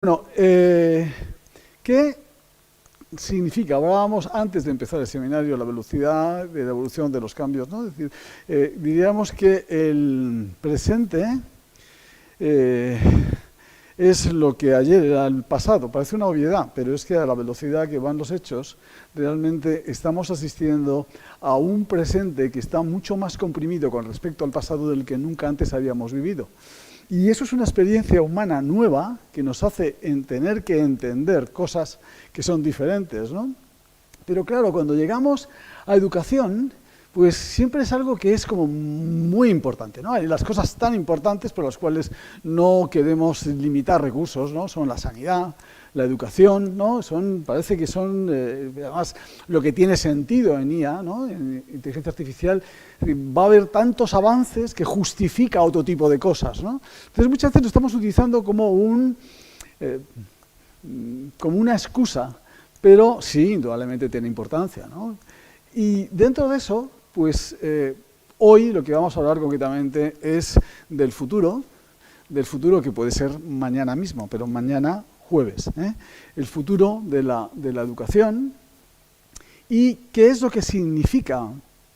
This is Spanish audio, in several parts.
Bueno, ¿qué significa? Hablábamos antes de empezar el seminario la velocidad de la evolución de los cambios, ¿no? Es decir, diríamos que el presente es lo que ayer era el pasado. Parece una obviedad, pero es que a la velocidad que van los hechos, realmente estamos asistiendo a un presente que está mucho más comprimido con respecto al pasado del que nunca antes habíamos vivido. Y eso es una experiencia humana nueva que nos hace tener que entender cosas que son diferentes, ¿no? Pero claro, cuando llegamos a educación, pues siempre es algo que es como muy importante, ¿no? Hay las cosas tan importantes por las cuales no queremos limitar recursos, ¿no? Son la sanidad, la educación, ¿no? Parece que son, además, lo que tiene sentido en IA, ¿no? En inteligencia artificial, va a haber tantos avances que justifica otro tipo de cosas, ¿no? Entonces, muchas veces lo estamos utilizando como como una excusa, pero sí, indudablemente tiene importancia, ¿no? Y dentro de eso, pues, hoy lo que vamos a hablar concretamente es del futuro que puede ser mañana mismo, pero mañana jueves, el futuro de la educación y qué es lo que significa,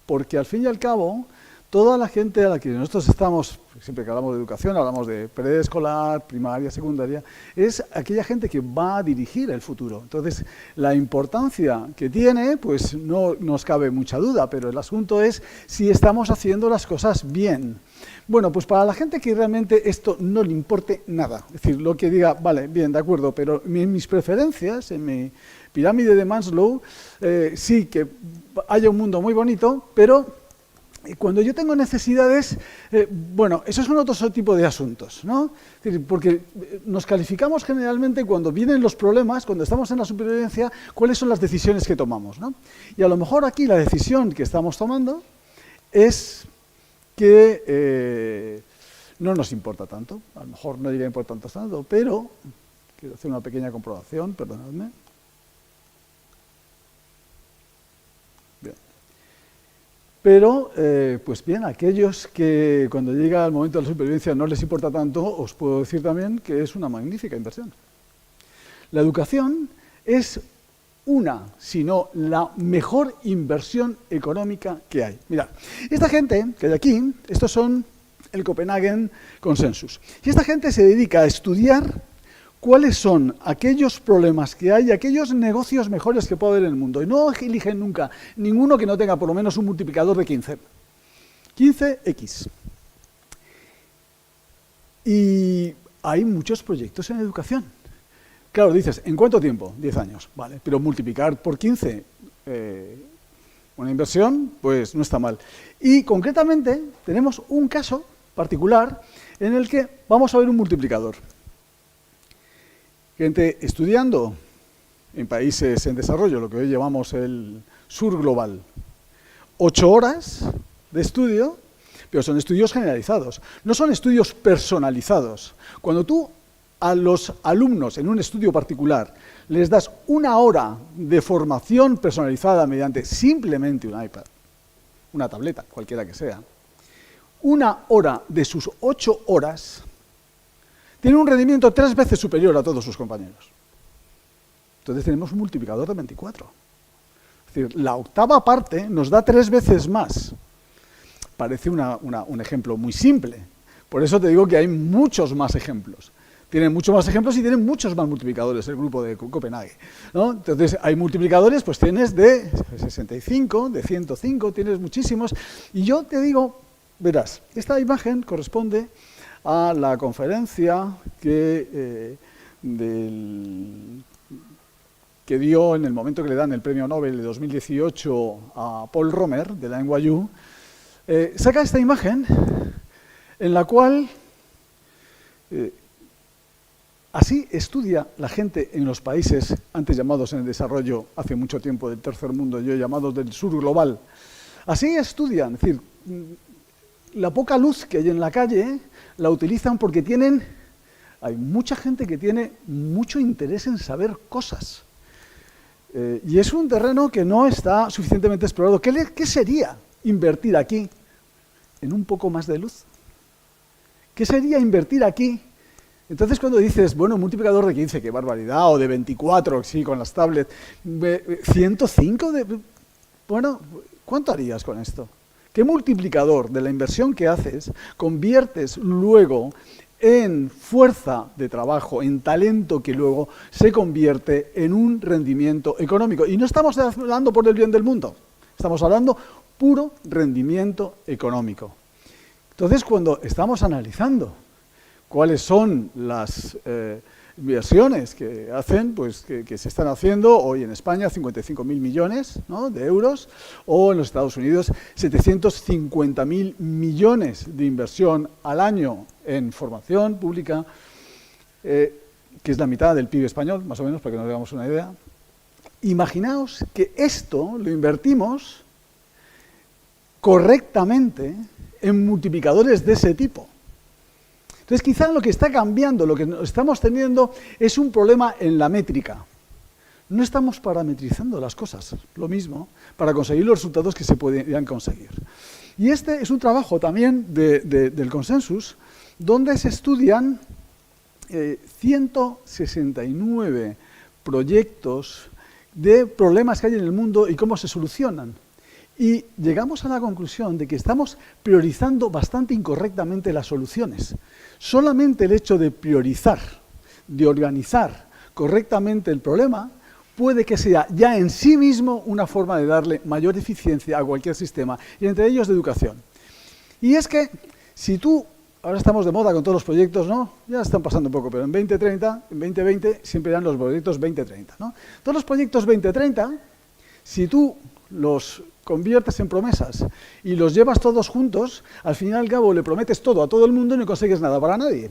porque al fin y al cabo, toda la gente a la que nosotros estamos, siempre que hablamos de educación, hablamos de preescolar, primaria, secundaria, es aquella gente que va a dirigir el futuro. Entonces, la importancia que tiene, pues no nos cabe mucha duda, pero el asunto es si estamos haciendo las cosas bien. Bueno, pues para la gente que realmente esto no le importe nada, es decir, lo que diga, vale, bien, de acuerdo, pero en mis preferencias, en mi pirámide de Maslow, sí que haya un mundo muy bonito, pero cuando yo tengo necesidades, bueno, esos son otro tipo de asuntos, ¿no? Es decir, porque nos calificamos generalmente cuando vienen los problemas, cuando estamos en la supervivencia, cuáles son las decisiones que tomamos, ¿no? Y a lo mejor aquí la decisión que estamos tomando es que no nos importa tanto, a lo mejor no llega a importar tanto, pero quiero hacer una pequeña comprobación, perdonadme. Bien. Pero, pues bien, aquellos que cuando llega el momento de la supervivencia no les importa tanto, os puedo decir también que es una magnífica inversión. La educación es si no la mejor inversión económica que hay. Mirad, esta gente que hay aquí, estos son el Copenhagen Consensus. Y esta gente se dedica a estudiar cuáles son aquellos problemas que hay, aquellos negocios mejores que puede haber en el mundo. Y no eligen nunca ninguno que no tenga por lo menos un multiplicador de 15. 15x. Y hay muchos proyectos en educación. Claro, dices, ¿en cuánto tiempo? 10 años, vale, pero multiplicar por 15 una inversión, pues no está mal. Y concretamente tenemos un caso particular en el que vamos a ver un multiplicador. Gente estudiando en países en desarrollo, lo que hoy llamamos el sur global, 8 horas de estudio, pero son estudios generalizados, no son estudios personalizados. Cuando tú a los alumnos en un estudio particular les das una hora de formación personalizada mediante simplemente un iPad, una tableta, cualquiera que sea, una hora de sus 8 horas tiene un rendimiento 3 veces superior a todos sus compañeros. Entonces tenemos un multiplicador de 24. Es decir, la octava parte nos da 3 veces más. Parece un ejemplo muy simple. Por eso te digo que hay muchos más ejemplos. Tienen muchos más ejemplos y tienen muchos más multiplicadores el grupo de Copenhague, ¿no? Entonces, hay multiplicadores, pues tienes de 65, de 105, tienes muchísimos. Y yo te digo, verás, esta imagen corresponde a la conferencia que dio en el momento que le dan el premio Nobel de 2018 a Paul Romer, de la NYU. Saca esta imagen en la cual así estudia la gente en los países antes llamados en el desarrollo hace mucho tiempo del tercer mundo, yo llamados del sur global. Así estudian, es decir, la poca luz que hay en la calle la utilizan porque hay mucha gente que tiene mucho interés en saber cosas. Y es un terreno que no está suficientemente explorado. ¿Qué sería invertir aquí en un poco más de luz? ¿Qué sería invertir aquí Entonces, cuando dices, bueno, un multiplicador de 15, qué barbaridad, o de 24, sí, con las tablets, 105, bueno, ¿cuánto harías con esto? ¿Qué multiplicador de la inversión que haces conviertes luego en fuerza de trabajo, en talento que luego se convierte en un rendimiento económico? Y no estamos hablando por el bien del mundo, estamos hablando puro rendimiento económico. Entonces, cuando estamos analizando cuáles son las inversiones que hacen, pues que se están haciendo hoy en España, 55.000 millones, ¿no?, de euros, o en los Estados Unidos 750.000 millones de inversión al año en formación pública, que es la mitad del PIB español, más o menos, para que nos hagamos una idea. Imaginaos que esto lo invertimos correctamente en multiplicadores de ese tipo. Entonces, quizá lo que está cambiando, lo que estamos teniendo, es un problema en la métrica. No estamos parametrizando las cosas, lo mismo, para conseguir los resultados que se podrían conseguir. Y este es un trabajo también del Consensus, donde se estudian 169 proyectos de problemas que hay en el mundo y cómo se solucionan. Y llegamos a la conclusión de que estamos priorizando bastante incorrectamente las soluciones. Solamente el hecho de priorizar, de organizar correctamente el problema, puede que sea ya en sí mismo una forma de darle mayor eficiencia a cualquier sistema, y entre ellos de educación. Y es que, si tú, ahora estamos de moda con todos los proyectos, ¿no? Ya están pasando un poco, pero en 2030, en 2020, siempre eran los proyectos 2030, ¿no? Todos los proyectos 2030, si tú los conviertes en promesas y los llevas todos juntos, al fin y al cabo le prometes todo a todo el mundo y no consigues nada para nadie.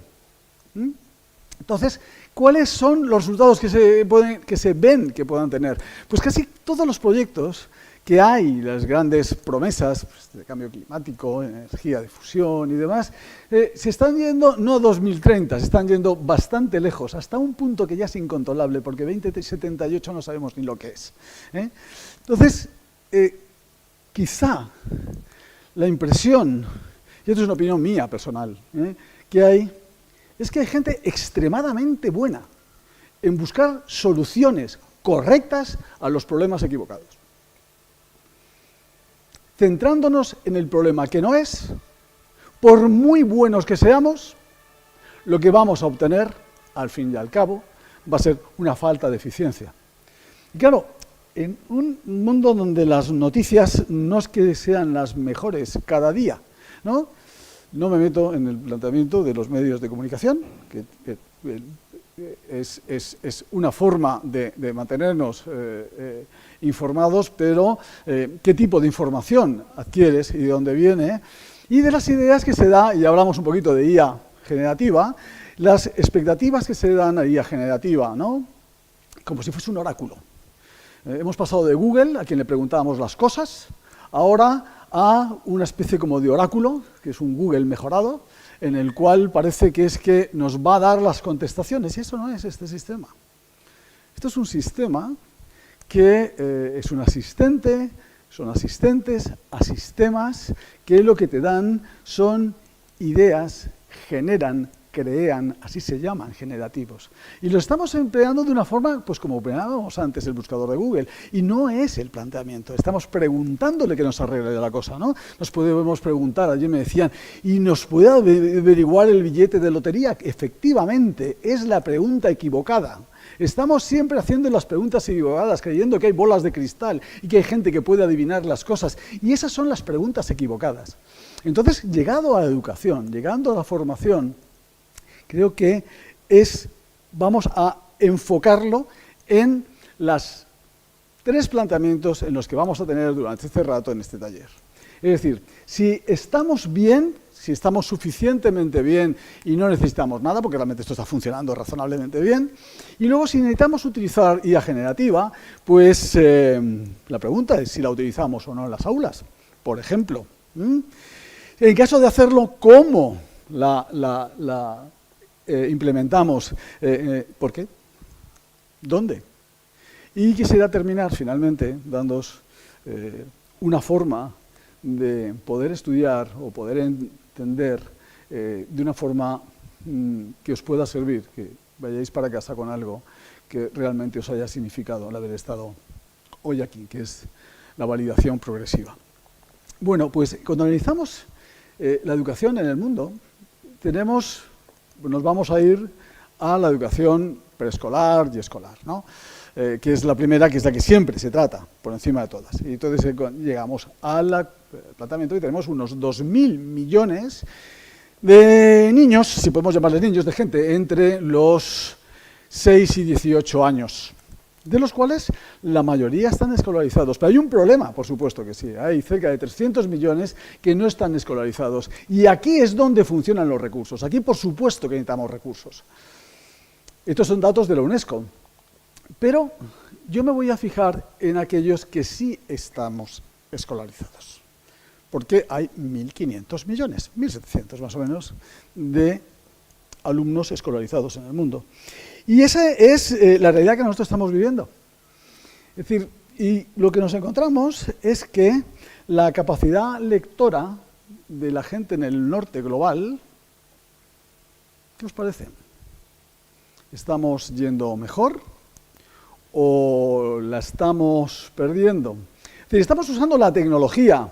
Entonces, ¿cuáles son los resultados que se ven que puedan tener? Pues casi todos los proyectos que hay, las grandes promesas pues, de cambio climático, energía de fusión y demás, se están yendo no a 2030, se están yendo bastante lejos, hasta un punto que ya es incontrolable, porque 2078 no sabemos ni lo que es. Entonces, quizá la impresión, y esto es una opinión mía personal, que hay, es que hay gente extremadamente buena en buscar soluciones correctas a los problemas equivocados. Centrándonos en el problema que no es, por muy buenos que seamos, lo que vamos a obtener, al fin y al cabo, va a ser una falta de eficiencia. Y claro, en un mundo donde las noticias no es que sean las mejores cada día, ¿no? No me meto en el planteamiento de los medios de comunicación, que es una forma de mantenernos informados, pero qué tipo de información adquieres y de dónde viene, y de las ideas que se da, y hablamos un poquito de IA generativa, las expectativas que se dan a IA generativa, ¿no? Como si fuese un oráculo. Hemos pasado de Google, a quien le preguntábamos las cosas, ahora a una especie como de oráculo, que es un Google mejorado, en el cual parece que es que nos va a dar las contestaciones, y eso no es este sistema. Esto es un sistema que es un asistente, son asistentes a sistemas que lo que te dan son ideas, generan, crean, así se llaman, generativos. Y lo estamos empleando de una forma, pues como empleábamos antes el buscador de Google. Y no es el planteamiento, estamos preguntándole que nos arregle la cosa, ¿no? Nos podemos preguntar, ayer me decían, ¿y nos puede averiguar el billete de lotería? Efectivamente, es la pregunta equivocada. Estamos siempre haciendo las preguntas equivocadas, creyendo que hay bolas de cristal y que hay gente que puede adivinar las cosas. Y esas son las preguntas equivocadas. Entonces, llegado a la educación, llegando a la formación, creo que vamos a enfocarlo en los 3 planteamientos en los que vamos a tener durante este rato en este taller. Es decir, si estamos bien, si estamos suficientemente bien y no necesitamos nada, porque realmente esto está funcionando razonablemente bien, y luego si necesitamos utilizar IA generativa, pues la pregunta es si la utilizamos o no en las aulas, por ejemplo. En caso de hacerlo, ¿cómo la implementamos? ¿Por qué? ¿Dónde? Y quisiera terminar finalmente dándoos una forma de poder estudiar o poder entender de una forma que os pueda servir, que vayáis para casa con algo que realmente os haya significado el haber estado hoy aquí, que es la validación progresiva. Bueno, pues cuando analizamos la educación en el mundo, nos vamos a ir a la educación preescolar y escolar, ¿no? Que es la primera, que es la que siempre se trata, por encima de todas. Y entonces llegamos al planteamiento y tenemos unos 2.000 millones de niños, si podemos llamarles niños, de gente entre los 6 y 18 años, de los cuales la mayoría están escolarizados. Pero hay un problema, por supuesto que sí, hay cerca de 300 millones que no están escolarizados. Y aquí es donde funcionan los recursos. Aquí, por supuesto, que necesitamos recursos. Estos son datos de la UNESCO. Pero yo me voy a fijar en aquellos que sí estamos escolarizados. Porque hay 1.500 millones, 1.700 más o menos, de alumnos escolarizados en el mundo. Y esa es la realidad que nosotros estamos viviendo. Es decir, y lo que nos encontramos es que la capacidad lectora de la gente en el norte global, ¿qué os parece? ¿Estamos yendo mejor o la estamos perdiendo? Es decir, estamos usando la tecnología,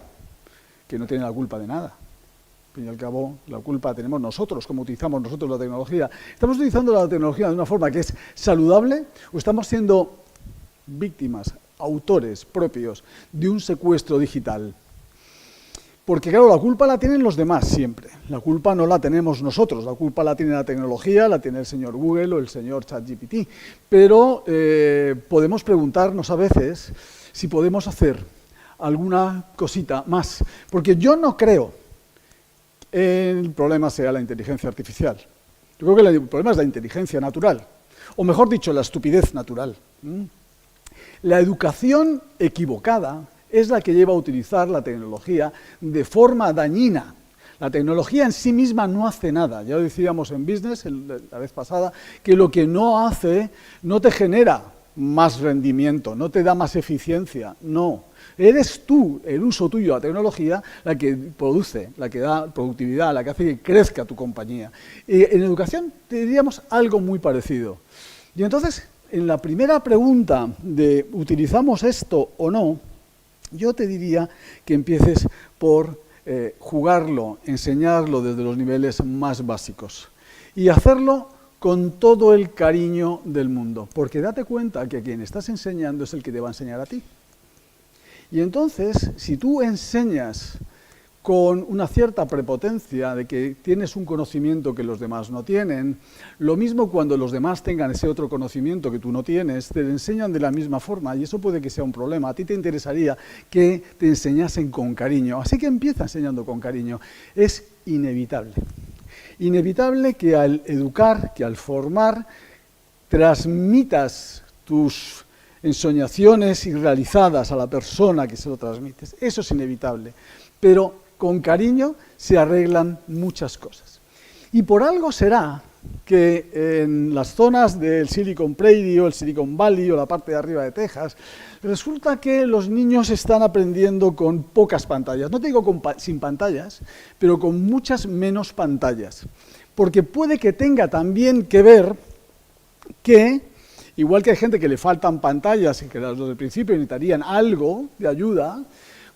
que no tiene la culpa de nada. Al fin y al cabo, la culpa tenemos nosotros, como utilizamos nosotros la tecnología. ¿Estamos utilizando la tecnología de una forma que es saludable o estamos siendo víctimas, autores propios de un secuestro digital? Porque, claro, la culpa la tienen los demás siempre. La culpa no la tenemos nosotros. La culpa la tiene la tecnología, la tiene el señor Google o el señor ChatGPT. Pero podemos preguntarnos a veces si podemos hacer alguna cosita más. Porque yo no creo el problema sea la inteligencia artificial. Yo creo que el problema es la inteligencia natural, o mejor dicho, la estupidez natural. La educación equivocada es la que lleva a utilizar la tecnología de forma dañina. La tecnología en sí misma no hace nada. Ya lo decíamos en Business la vez pasada, que lo que no hace no te genera más rendimiento, no te da más eficiencia, no. Eres tú, el uso tuyo de la tecnología, la que produce, la que da productividad, la que hace que crezca tu compañía. En educación diríamos algo muy parecido. Y entonces, en la primera pregunta de ¿utilizamos esto o no?, yo te diría que empieces por jugarlo, enseñarlo desde los niveles más básicos y hacerlo con todo el cariño del mundo, porque date cuenta que a quien estás enseñando es el que te va a enseñar a ti. Y entonces, si tú enseñas con una cierta prepotencia de que tienes un conocimiento que los demás no tienen, lo mismo cuando los demás tengan ese otro conocimiento que tú no tienes, te lo enseñan de la misma forma y eso puede que sea un problema. A ti te interesaría que te enseñasen con cariño, así que empieza enseñando con cariño. Es inevitable. Inevitable que al educar, que al formar, transmitas tus ensoñaciones irrealizadas a la persona que se lo transmites. Eso es inevitable. Pero con cariño se arreglan muchas cosas. Y por algo será que en las zonas del Silicon Prairie o el Silicon Valley o la parte de arriba de Texas, resulta que los niños están aprendiendo con pocas pantallas. No te digo sin pantallas, pero con muchas menos pantallas. Porque puede que tenga también que ver que, igual que hay gente que le faltan pantallas y que los del principio necesitarían algo de ayuda,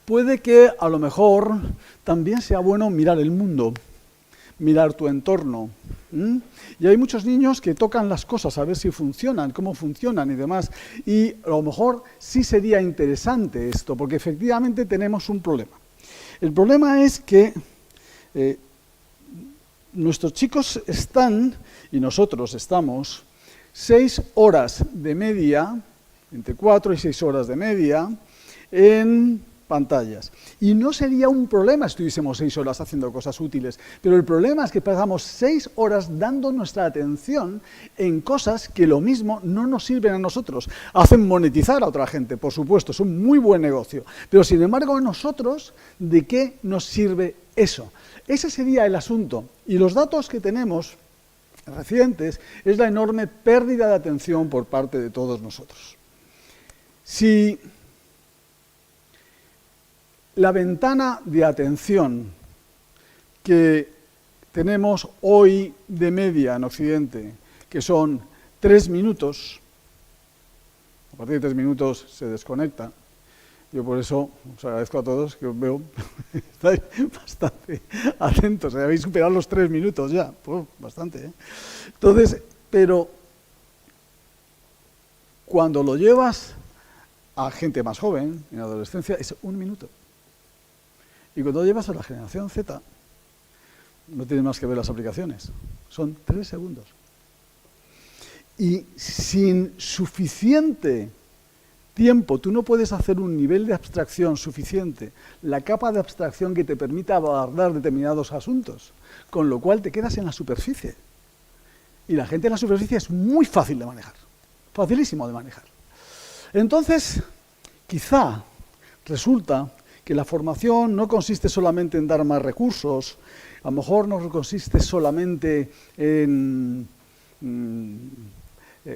puede que a lo mejor también sea bueno mirar el mundo, mirar tu entorno. Y hay muchos niños que tocan las cosas a ver si funcionan, cómo funcionan y demás. Y a lo mejor sí sería interesante esto, porque efectivamente tenemos un problema. El problema es que nuestros chicos están, y nosotros estamos, 6 horas de media, entre 4 y 6 horas de media, en pantallas. Y no sería un problema si estuviésemos 6 horas haciendo cosas útiles, pero el problema es que pasamos 6 horas dando nuestra atención en cosas que lo mismo no nos sirven a nosotros. Hacen monetizar a otra gente, por supuesto, es un muy buen negocio, pero sin embargo a nosotros, ¿de qué nos sirve eso? Ese sería el asunto. Y los datos que tenemos recientes es la enorme pérdida de atención por parte de todos nosotros. Si la ventana de atención que tenemos hoy de media en Occidente, que son 3 minutos, a partir de 3 minutos se desconecta. Yo por eso os agradezco a todos que os veo, estáis bastante atentos, habéis superado los 3 minutos ya, pues bastante, ¿eh? Entonces, pero cuando lo llevas a gente más joven, en adolescencia, es 1 minuto. Y cuando lo llevas a la generación Z, no tienes más que ver las aplicaciones, son 3 segundos. Y sin suficiente tiempo, tú no puedes hacer un nivel de abstracción suficiente, la capa de abstracción que te permita abordar determinados asuntos, con lo cual te quedas en la superficie. Y la gente en la superficie es muy fácil de manejar, facilísimo de manejar. Entonces, quizá resulta que la formación no consiste solamente en dar más recursos, a lo mejor no consiste solamente en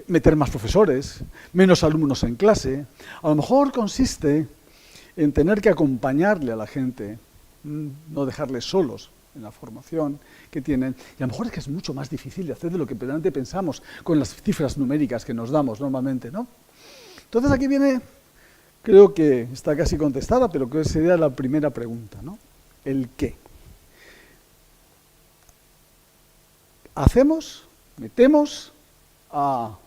meter más profesores, menos alumnos en clase, a lo mejor consiste en tener que acompañarle a la gente, no dejarles solos en la formación que tienen, y a lo mejor es que es mucho más difícil de hacer de lo que realmente pensamos con las cifras numéricas que nos damos normalmente, ¿no? Entonces aquí viene, creo que está casi contestada, pero que sería la primera pregunta, ¿no? El qué. Hacemos, metemos a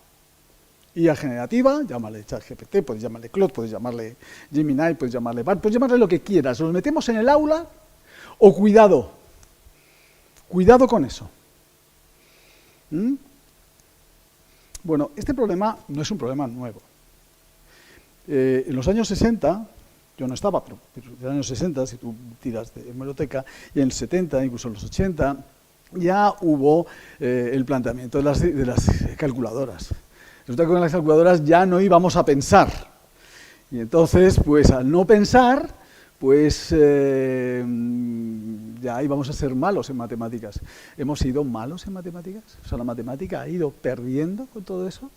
IA generativa, llámale ChatGPT, puedes llamarle Claude, puedes llamarle Gemini, puedes llamarle Bard, puedes llamarle lo que quieras. ¿Los metemos en el aula o cuidado? Cuidado con eso. Bueno, este problema no es un problema nuevo. En los años 60, yo no estaba, pero en los años 60, si tú tiras de hemeroteca, y en el 70, incluso en los 80, ya hubo el planteamiento de las calculadoras. Resulta que con las calculadoras ya no íbamos a pensar. Y entonces, pues al no pensar, pues ya íbamos a ser malos en matemáticas. ¿Hemos sido malos en matemáticas? O sea, la matemática ha ido perdiendo con todo eso.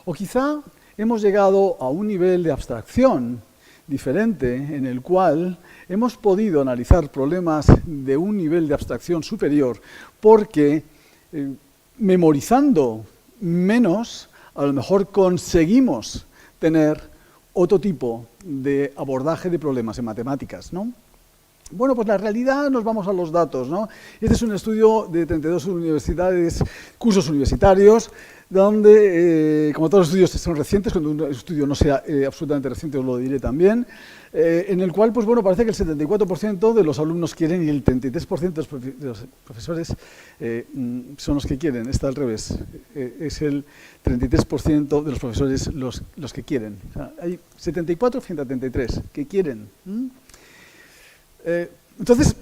O quizá hemos llegado a un nivel de abstracción diferente en el cual hemos podido analizar problemas de un nivel de abstracción superior porque memorizando menos, a lo mejor conseguimos tener otro tipo de abordaje de problemas en matemáticas, ¿no? Bueno, pues la realidad, nos vamos a los datos, ¿no? Este es un estudio de 32 universidades, cursos universitarios, donde, como todos los estudios son recientes, cuando un estudio no sea absolutamente reciente os lo diré también, en el cual, pues bueno, parece que el 74% de los alumnos quieren y el 33% de los profesores son los que quieren. Está al revés, es el 33% de los profesores los que quieren. O sea, hay 74 frente a 33 que quieren. Entonces,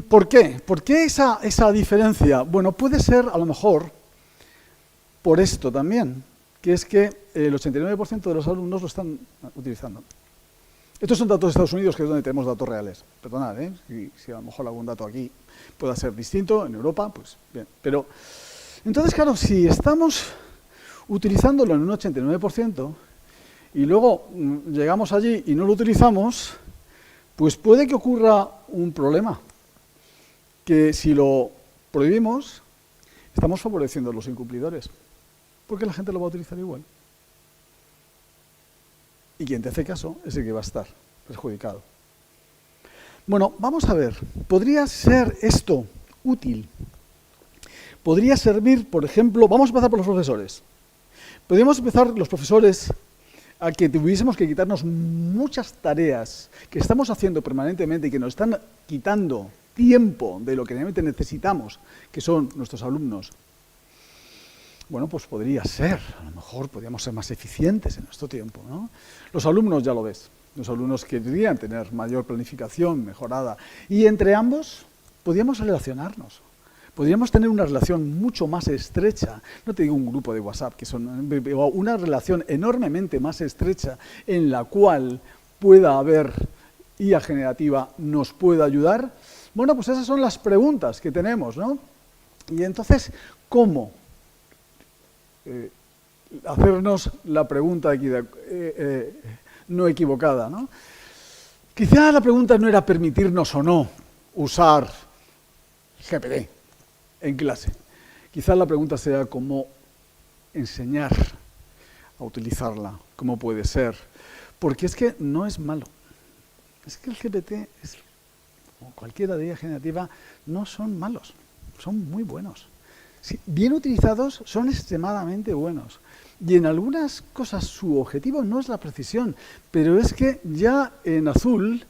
¿por qué? ¿Por qué esa diferencia? Bueno, puede ser a lo mejor por esto también, que es que el 89% de los alumnos lo están utilizando. Estos son datos de Estados Unidos, que es donde tenemos datos reales. Perdonad, si a lo mejor algún dato aquí pueda ser distinto, en Europa, pues bien. Pero, entonces, claro, si estamos utilizándolo en un 89% y luego llegamos allí y no lo utilizamos, pues puede que ocurra un problema, que si lo prohibimos, estamos favoreciendo a los incumplidores, porque la gente lo va a utilizar igual. Y quien te hace caso es el que va a estar perjudicado. Bueno, vamos a ver, ¿podría ser esto útil? Podría servir, por ejemplo, vamos a empezar por los profesores. Podríamos empezar los profesores a que tuviésemos que quitarnos muchas tareas que estamos haciendo permanentemente y que nos están quitando tiempo de lo que realmente necesitamos, que son nuestros alumnos. Bueno, pues podría ser, a lo mejor podríamos ser más eficientes en nuestro tiempo, ¿no? Los alumnos, ya lo ves, los alumnos querrían tener mayor planificación mejorada y entre ambos podríamos relacionarnos. Podríamos tener una relación mucho más estrecha, no te digo un grupo de WhatsApp, que son una relación enormemente más estrecha en la cual pueda haber IA generativa, nos pueda ayudar. Bueno, pues esas son las preguntas que tenemos, ¿no? Y entonces, ¿cómo hacernos la pregunta no equivocada, ¿no? Quizá la pregunta no era permitirnos o no usar GPT. en clase. Quizás la pregunta sea cómo enseñar a utilizarla, cómo puede ser, porque es que no es malo. Es que el GPT o cualquier IA generativa no son malos, son muy buenos. Si bien utilizados, son extremadamente buenos. Y en algunas cosas su objetivo no es la precisión, pero es que ya en azul,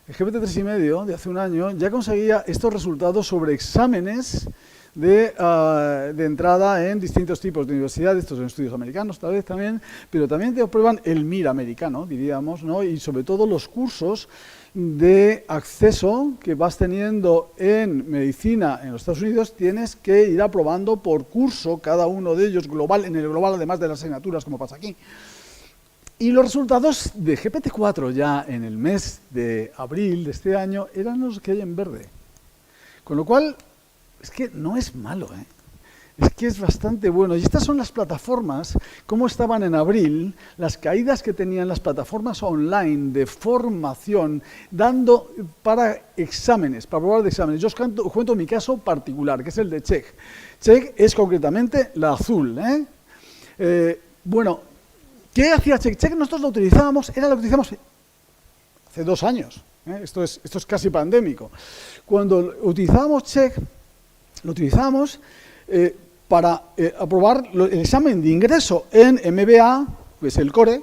el GPT-3,5 de hace un año ya conseguía estos resultados sobre exámenes de entrada en distintos tipos de universidades. Estos son estudios americanos tal vez también, pero también te aprueban el MIR americano, diríamos, ¿no? Y sobre todo los cursos de acceso que vas teniendo en medicina en los Estados Unidos, tienes que ir aprobando por curso cada uno de ellos global, en el global además de las asignaturas como pasa aquí. Y los resultados de GPT-4 ya en el mes de abril de este año eran los que hay en verde. Con lo cual, es que no es malo, ¿eh? Es que es bastante bueno. Y estas son las plataformas, cómo estaban en abril, las caídas que tenían las plataformas online de formación, dando para exámenes, para probar de exámenes. Yo os cuento mi caso particular, que es el de Chegg. Chegg es concretamente la azul, ¿eh? Bueno, ¿qué hacía Chegg? Chegg nosotros lo utilizábamos, era lo que utilizamos hace 2 años. Esto es casi pandémico. Cuando utilizábamos Chegg, lo utilizábamos para aprobar el examen de ingreso en MBA, que es el core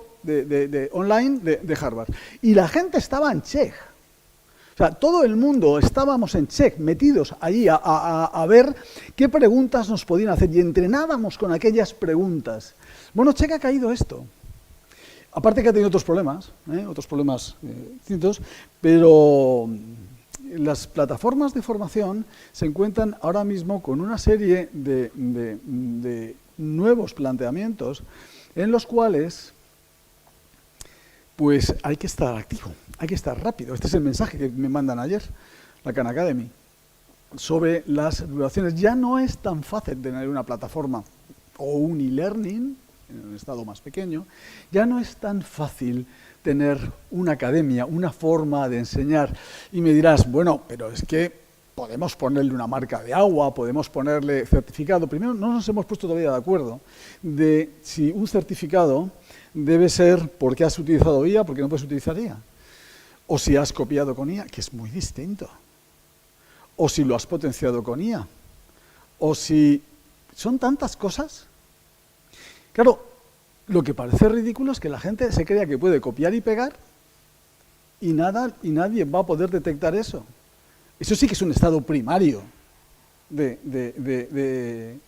online de Harvard. Y la gente estaba en Chegg. O sea, todo el mundo estábamos en Chegg, metidos allí a ver qué preguntas nos podían hacer y entrenábamos con aquellas preguntas. Bueno, Chegg ha caído esto. Aparte que ha tenido otros problemas distintos, pero las plataformas de formación se encuentran ahora mismo con una serie de nuevos planteamientos en los cuales pues hay que estar activo, hay que estar rápido. Este es el mensaje que me mandan ayer, la Khan Academy, sobre las duraciones. Ya no es tan fácil tener una plataforma o un e-learning en un estado más pequeño, ya no es tan fácil tener una academia, una forma de enseñar. Y me dirás, bueno, pero es que podemos ponerle una marca de agua, podemos ponerle certificado. Primero, no nos hemos puesto todavía de acuerdo de si un certificado debe ser porque has utilizado IA, porque no puedes utilizar IA. O si has copiado con IA, que es muy distinto. O si lo has potenciado con IA. O si... Son tantas cosas. Claro, lo que parece ridículo es que la gente se crea que puede copiar y pegar y nadie va a poder detectar eso. Eso sí que es un estado primario de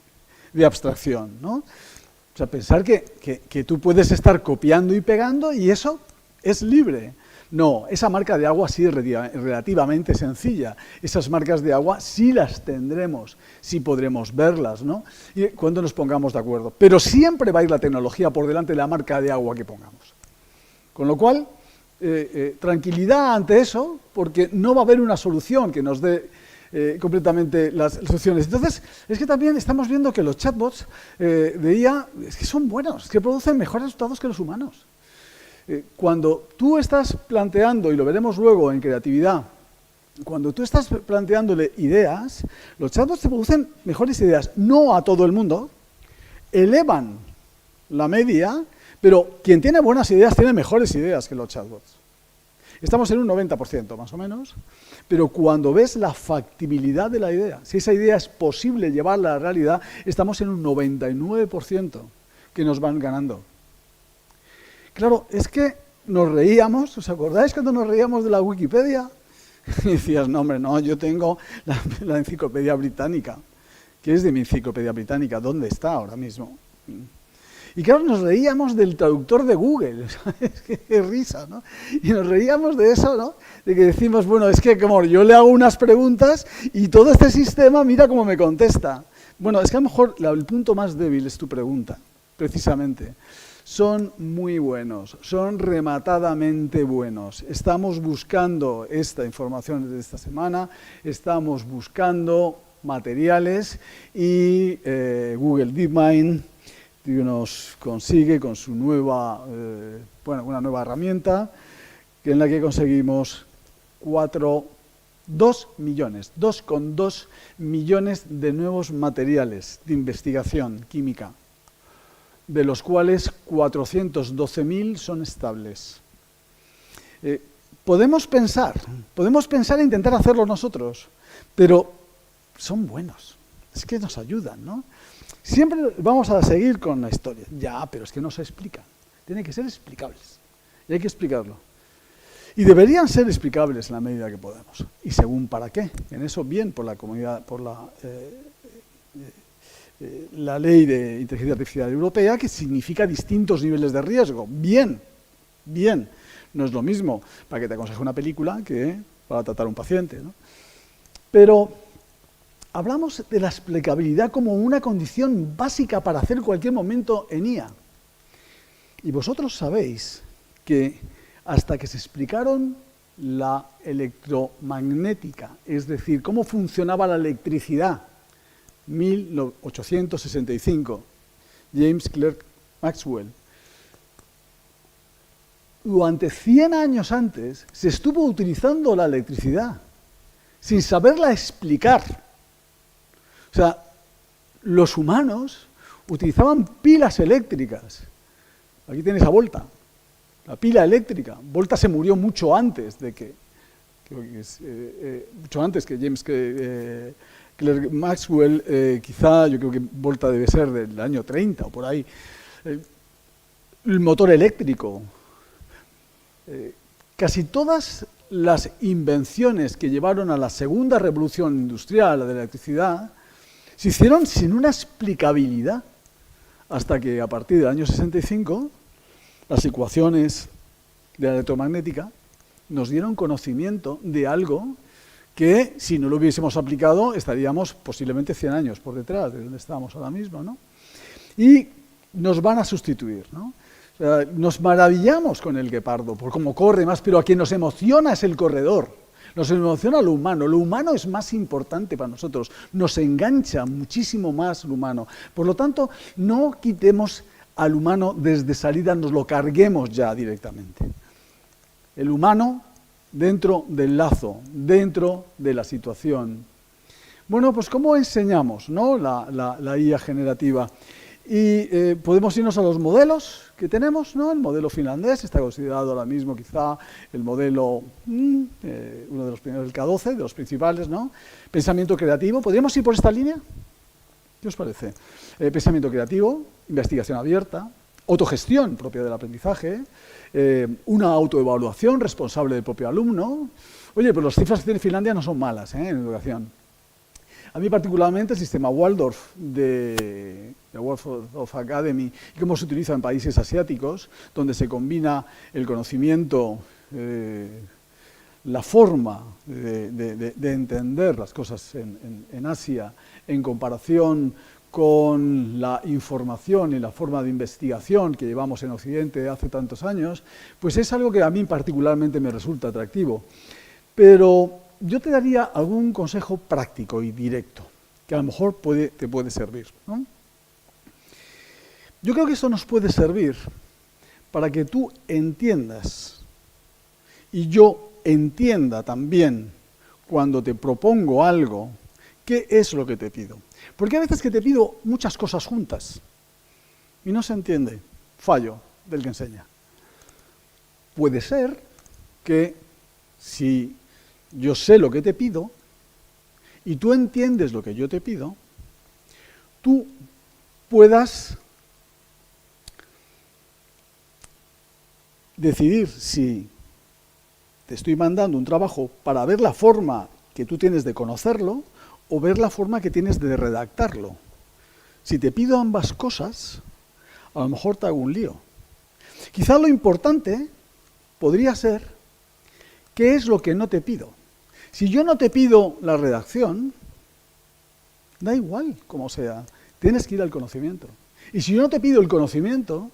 abstracción, ¿no? O sea, pensar que tú puedes estar copiando y pegando y eso es libre. No, esa marca de agua sí es relativamente sencilla. Esas marcas de agua sí las tendremos, sí podremos verlas, ¿no? Y cuando nos pongamos de acuerdo. Pero siempre va a ir la tecnología por delante de la marca de agua que pongamos. Con lo cual, tranquilidad ante eso, porque no va a haber una solución que nos dé completamente las soluciones. Entonces, es que también estamos viendo que los chatbots de IA es que son buenos, es que producen mejores resultados que los humanos. Cuando tú estás planteando, y lo veremos luego en creatividad, cuando tú estás planteándole ideas, los chatbots te producen mejores ideas, no a todo el mundo, elevan la media, pero quien tiene buenas ideas tiene mejores ideas que los chatbots. Estamos en un 90% más o menos, pero cuando ves la factibilidad de la idea, si esa idea es posible llevarla a la realidad, estamos en un 99% que nos van ganando. Claro, es que nos reíamos, ¿os acordáis cuando nos reíamos de la Wikipedia? Y decías, no hombre, no, yo tengo la enciclopedia británica. ¿Qué es de mi enciclopedia británica? ¿Dónde está ahora mismo? Y claro, nos reíamos del traductor de Google, ¿sabes? Qué risa, ¿no? Y nos reíamos de eso, ¿no? De que decimos, bueno, es que como yo le hago unas preguntas y todo este sistema mira cómo me contesta. Bueno, es que a lo mejor el punto más débil es tu pregunta, precisamente. Son muy buenos, son rematadamente buenos. Estamos buscando esta información de esta semana, estamos buscando materiales y Google DeepMind nos consigue con su nueva, una nueva herramienta en la que conseguimos 4 2,2 millones de nuevos materiales de investigación química, de los cuales 412.000 son estables. Podemos pensar e intentar hacerlo nosotros, pero son buenos, es que nos ayudan, ¿no? Siempre vamos a seguir con la historia. Ya, pero es que no se explican. Tienen que ser explicables. Y hay que explicarlo. Y deberían ser explicables en la medida que podemos. ¿Y según para qué? En eso bien por la comunidad, por la ley de inteligencia artificial europea, que significa distintos niveles de riesgo. Bien, bien. No es lo mismo para que te aconseje una película que para tratar a un paciente, ¿no? Pero hablamos de la explicabilidad como una condición básica para hacer cualquier momento en IA. Y vosotros sabéis que hasta que se explicaron la electromagnética, es decir, cómo funcionaba la electricidad, 1865, James Clerk Maxwell, durante 100 años antes se estuvo utilizando la electricidad sin saberla explicar. O sea, los humanos utilizaban pilas eléctricas. Aquí tenéis a Volta, la pila eléctrica. Volta se murió mucho antes de mucho antes que James Clerk Maxwell. Quizá yo creo que Volta debe ser del año 30 o por ahí. El motor eléctrico. Casi todas las invenciones que llevaron a la segunda revolución industrial, la de la electricidad, se hicieron sin una explicabilidad, hasta que a partir del año 65 las ecuaciones de la electromagnética nos dieron conocimiento de algo que, si no lo hubiésemos aplicado, estaríamos posiblemente 100 años por detrás de donde estamos ahora mismo, ¿no? Y nos van a sustituir, ¿no? O sea, nos maravillamos con el guepardo, por cómo corre más, pero a quien nos emociona es el corredor. Nos emociona lo humano es más importante para nosotros, nos engancha muchísimo más lo humano. Por lo tanto, no quitemos al humano desde salida, nos lo carguemos ya directamente. El humano dentro del lazo, dentro de la situación. Bueno, pues ¿cómo enseñamos, ¿no? la IA generativa? Y podemos irnos a los modelos que tenemos, ¿no? El modelo finlandés está considerado ahora mismo quizá el modelo, uno de los primeros, el K12, de los principales, ¿no? Pensamiento creativo. ¿Podríamos ir por esta línea? ¿Qué os parece? Pensamiento creativo, investigación abierta, autogestión propia del aprendizaje, una autoevaluación responsable del propio alumno. Oye, pero las cifras que tiene Finlandia no son malas, en educación. A mí particularmente el sistema Waldorf de Waldorf Academy y cómo se utiliza en países asiáticos, donde se combina el conocimiento, la forma de entender las cosas en Asia en comparación con la información y la forma de investigación que llevamos en Occidente hace tantos años, pues es algo que a mí particularmente me resulta atractivo. Pero yo te daría algún consejo práctico y directo, que a lo mejor te puede servir, ¿no? Yo creo que eso nos puede servir para que tú entiendas y yo entienda también cuando te propongo algo, qué es lo que te pido. Porque a veces que te pido muchas cosas juntas y no se entiende, fallo del que enseña. Puede ser que si yo sé lo que te pido y tú entiendes lo que yo te pido, tú puedas decidir si te estoy mandando un trabajo para ver la forma que tú tienes de conocerlo o ver la forma que tienes de redactarlo. Si te pido ambas cosas, a lo mejor te hago un lío. Quizá lo importante podría ser qué es lo que no te pido. Si yo no te pido la redacción, da igual como sea, tienes que ir al conocimiento. Y si yo no te pido el conocimiento,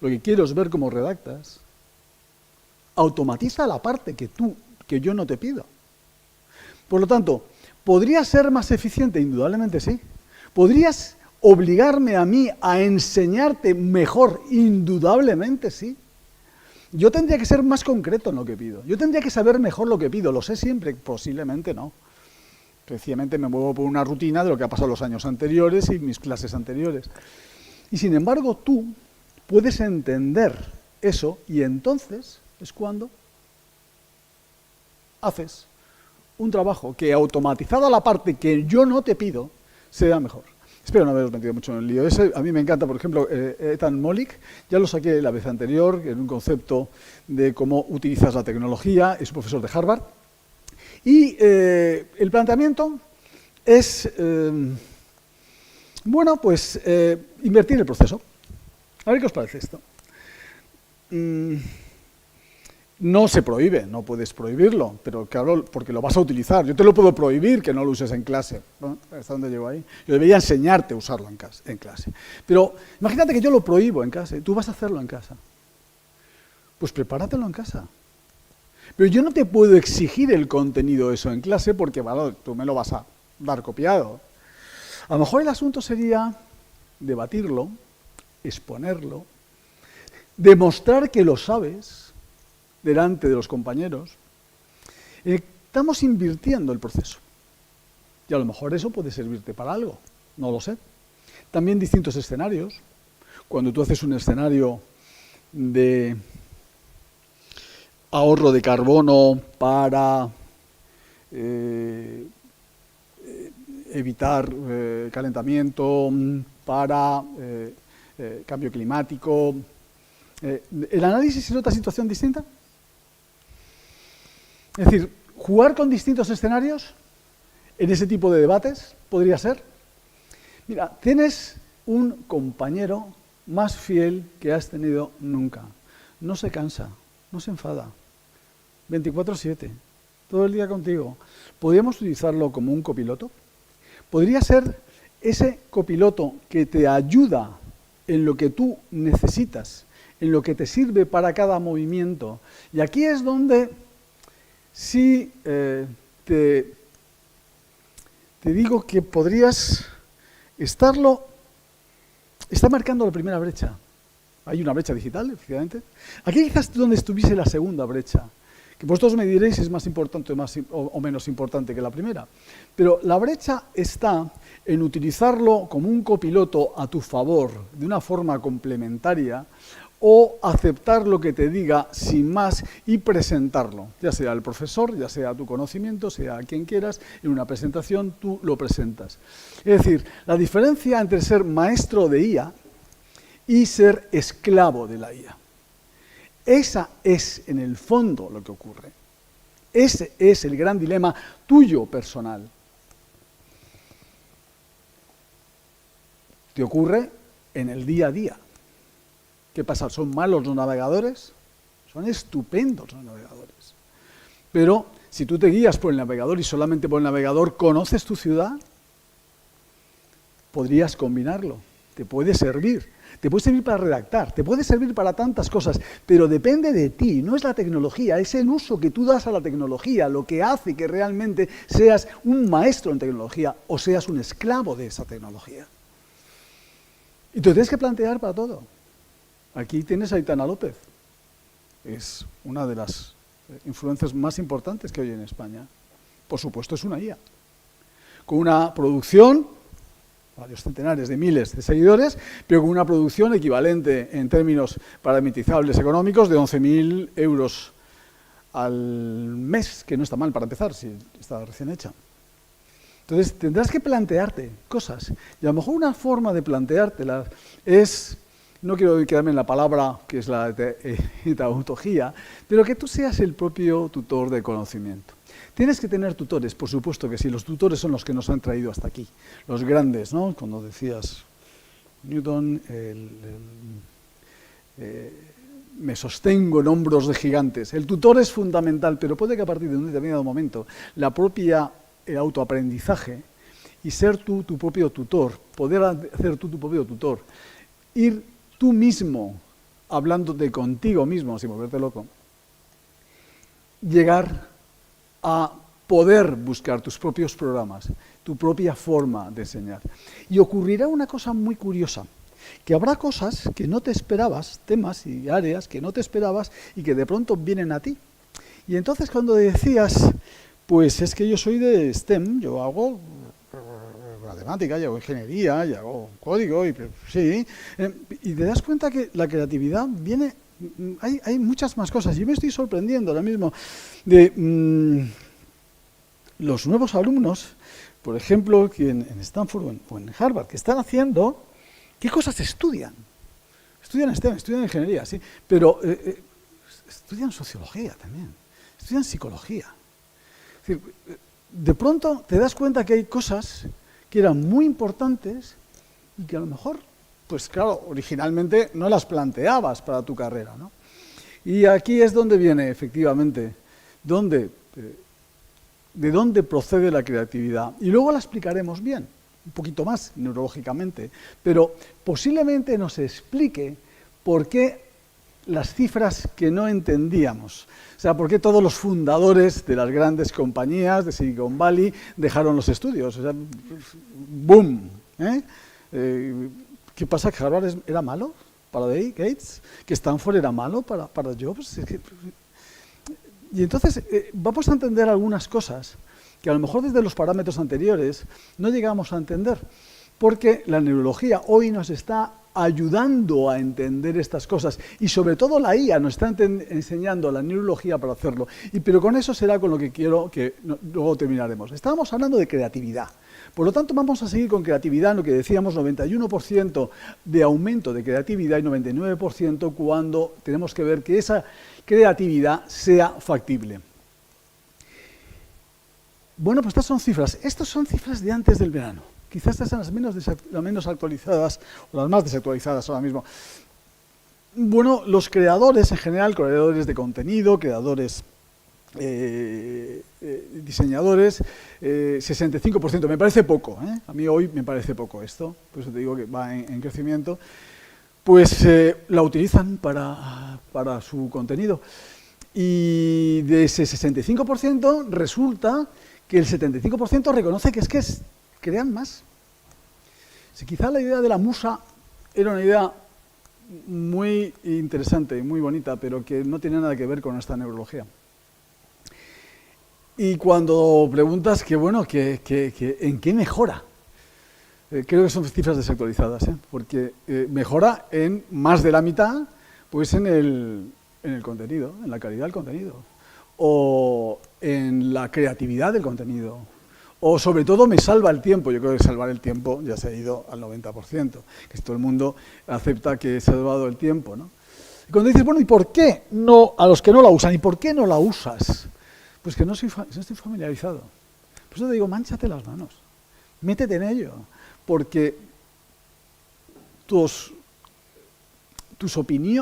lo que quiero es ver cómo redactas, automatiza la parte que yo no te pido. Por lo tanto, ¿podría ser más eficiente? Indudablemente sí. ¿Podrías obligarme a mí a enseñarte mejor? Indudablemente sí. Yo tendría que ser más concreto en lo que pido. Yo tendría que saber mejor lo que pido. ¿Lo sé siempre? Posiblemente no. Sencillamente me muevo por una rutina de lo que ha pasado los años anteriores y mis clases anteriores. Y sin embargo, tú puedes entender eso y entonces es cuando haces un trabajo que, automatizada la parte que yo no te pido, sea mejor. Espero no haberos metido mucho en el lío ese. A mí me encanta, por ejemplo, Ethan Mollick. Ya lo saqué la vez anterior en un concepto de cómo utilizas la tecnología. Es un profesor de Harvard. Y el planteamiento es, bueno, pues invertir el proceso. A ver qué os parece esto. No se prohíbe, no puedes prohibirlo, pero claro, porque lo vas a utilizar. Yo te lo puedo prohibir que no lo uses en clase. ¿No? ¿Hasta dónde llego ahí? Yo debería enseñarte a usarlo en clase. Pero imagínate que yo lo prohíbo en casa y tú vas a hacerlo en casa. Pues prepáratelo en casa. Pero yo no te puedo exigir el contenido de eso en clase porque, bueno, tú me lo vas a dar copiado. A lo mejor el asunto sería debatirlo, exponerlo, demostrar que lo sabes delante de los compañeros. Estamos invirtiendo el proceso. Y a lo mejor eso puede servirte para algo, no lo sé. También distintos escenarios. Cuando tú haces un escenario de ahorro de carbono para evitar calentamiento, para cambio climático, ¿el análisis es otra situación distinta? Es decir, jugar con distintos escenarios en ese tipo de debates podría ser. Mira, tienes un compañero más fiel que has tenido nunca. No se cansa, no se enfada. 24/7, todo el día contigo. ¿Podríamos utilizarlo como un copiloto? ¿Podría ser ese copiloto que te ayuda en lo que tú necesitas, en lo que te sirve para cada movimiento? Y aquí es donde sí te digo que podrías está marcando la primera brecha. Hay una brecha digital, efectivamente. Aquí quizás donde estuviese la segunda brecha, que vosotros me diréis si es más importante o menos importante que la primera. Pero la brecha está en utilizarlo como un copiloto a tu favor, de una forma complementaria, o aceptar lo que te diga sin más y presentarlo, ya sea el profesor, ya sea tu conocimiento, sea quien quieras, en una presentación tú lo presentas. Es decir, la diferencia entre ser maestro de IA y ser esclavo de la IA. Esa es, en el fondo, lo que ocurre. Ese es el gran dilema tuyo personal. Te ocurre en el día a día. ¿Qué pasa? ¿Son malos los navegadores? Son estupendos los navegadores. Pero si tú te guías por el navegador y solamente por el navegador conoces tu ciudad, podrías combinarlo. Te puede servir. Te puede servir para redactar, te puede servir para tantas cosas, pero depende de ti, no es la tecnología, es el uso que tú das a la tecnología lo que hace que realmente seas un maestro en tecnología o seas un esclavo de esa tecnología. Y te tienes que plantear para todo. Aquí tienes a Aitana López, es una de las influencers más importantes que hay en España. Por supuesto es una IA, con una producción, varios centenares de miles de seguidores, pero con una producción equivalente en términos parametrizables económicos de 11.000 euros al mes, que no está mal para empezar, si está recién hecha. Entonces tendrás que plantearte cosas, y a lo mejor una forma de planteártelas es, no quiero quedarme en la palabra que es la tautología, pero que tú seas el propio tutor de conocimiento. Tienes que tener tutores, por supuesto que sí, los tutores son los que nos han traído hasta aquí, los grandes, ¿no? Cuando decías Newton, me sostengo en hombros de gigantes. El tutor es fundamental, pero puede que a partir de un determinado momento el autoaprendizaje y ser tú tu propio tutor, poder hacer tú tu propio tutor, ir tú mismo hablándote contigo mismo, sin volverte loco, llegar a poder buscar tus propios programas, tu propia forma de enseñar. Y ocurrirá una cosa muy curiosa. que habrá cosas que no te esperabas, temas y áreas que no te esperabas y que de pronto vienen a ti. Y entonces cuando decías, pues es que yo soy de STEM, yo hago matemática, yo hago ingeniería, yo hago código, y sí, y te das cuenta que la creatividad viene, hay muchas más cosas. Yo me estoy sorprendiendo ahora mismo de los nuevos alumnos, por ejemplo, que en Stanford o en Harvard, que están haciendo, ¿qué cosas estudian? Estudian STEM, estudian ingeniería, sí, pero estudian sociología también, estudian psicología. Es decir, de pronto te das cuenta que hay cosas que eran muy importantes y que a lo mejor, pues claro, originalmente no las planteabas para tu carrera, ¿no? Y aquí es donde viene, efectivamente, de dónde procede la creatividad. Y luego la explicaremos bien, un poquito más neurológicamente, pero posiblemente nos explique por qué las cifras que no entendíamos. O sea, por qué todos los fundadores de las grandes compañías de Silicon Valley dejaron los estudios. O sea, ¡boom! ¿Qué pasa? ¿Que Harvard era malo para Gates? ¿Que Stanford era malo para Jobs? Y entonces vamos a entender algunas cosas que a lo mejor desde los parámetros anteriores no llegamos a entender, porque la neurología hoy nos está ayudando a entender estas cosas y sobre todo la IA nos está enseñando la neurología para hacerlo. Pero con eso será con lo que quiero que luego terminaremos. Estábamos hablando de creatividad. Por lo tanto, vamos a seguir con creatividad, lo que decíamos, 91% de aumento de creatividad y 99% cuando tenemos que ver que esa creatividad sea factible. Bueno, pues estas son cifras. Estas son cifras de antes del verano. Quizás estas sean las menos actualizadas o las más desactualizadas ahora mismo. Bueno, los creadores en general, creadores de contenido, creadores, diseñadores, 65%. Me parece poco, ¿eh? A mí hoy me parece poco esto, por eso te digo que va en crecimiento. Pues la utilizan para su contenido. Y de ese 65% resulta que el 75% reconoce que crean más. Si quizá la idea de la musa era una idea muy interesante y muy bonita, pero que no tiene nada que ver con esta neurología. Y cuando preguntas que, bueno, ¿en qué mejora? Creo que son cifras desactualizadas, porque mejora en más de la mitad, pues en el contenido, en la calidad del contenido, o en la creatividad del contenido, o sobre todo me salva el tiempo. Yo creo que salvar el tiempo ya se ha ido al 90%, que todo el mundo acepta que se ha salvado el tiempo, ¿no? Y cuando dices, bueno, ¿y por qué no, a los que no la usan, y por qué no la usas? Pues que no estoy familiarizado. Por eso te digo, mánchate las manos, métete en ello, porque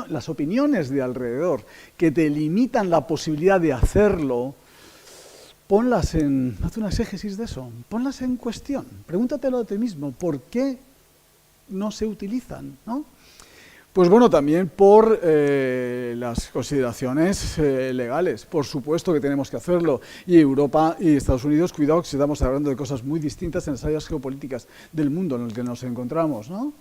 las opiniones de alrededor que te limitan la posibilidad de hacerlo, haz una exégesis de eso, ponlas en cuestión, pregúntatelo a ti mismo, ¿por qué no se utilizan, ¿no? Pues bueno, también por las consideraciones legales. Por supuesto que tenemos que hacerlo. Y Europa y Estados Unidos, cuidado, que estamos hablando de cosas muy distintas en las áreas geopolíticas del mundo en el que nos encontramos, ¿no?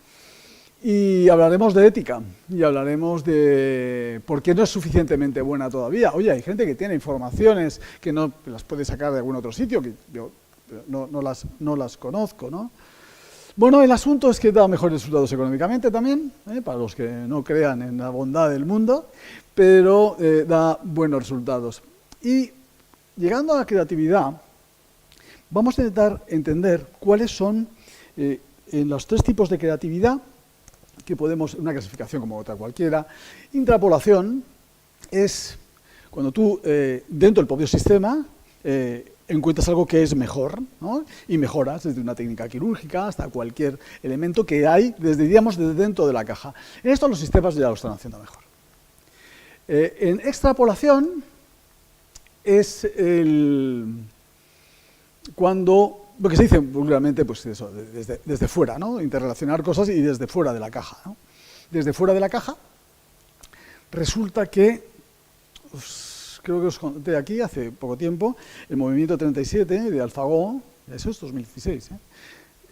Y hablaremos de ética, y hablaremos de por qué no es suficientemente buena todavía. Oye, hay gente que tiene informaciones que no las puede sacar de algún otro sitio, que yo no las conozco, ¿no? Bueno, el asunto es que da mejores resultados económicamente también, para los que no crean en la bondad del mundo, pero da buenos resultados. Y llegando a la creatividad, vamos a intentar entender cuáles son en los tres tipos de creatividad, que podemos, una clasificación como otra cualquiera. Intrapolación es cuando tú, dentro del propio sistema, encuentras algo que es mejor, ¿no? Y mejoras desde una técnica quirúrgica hasta cualquier elemento que hay desde dentro de la caja. En esto los sistemas ya lo están haciendo mejor. En extrapolación es cuando lo que se dice vulgarmente, pues eso, desde fuera, ¿no? Interrelacionar cosas y desde fuera de la caja, ¿no? Desde fuera de la caja resulta que, creo que os conté aquí hace poco tiempo, el movimiento 37 de AlphaGo, eso es 2016,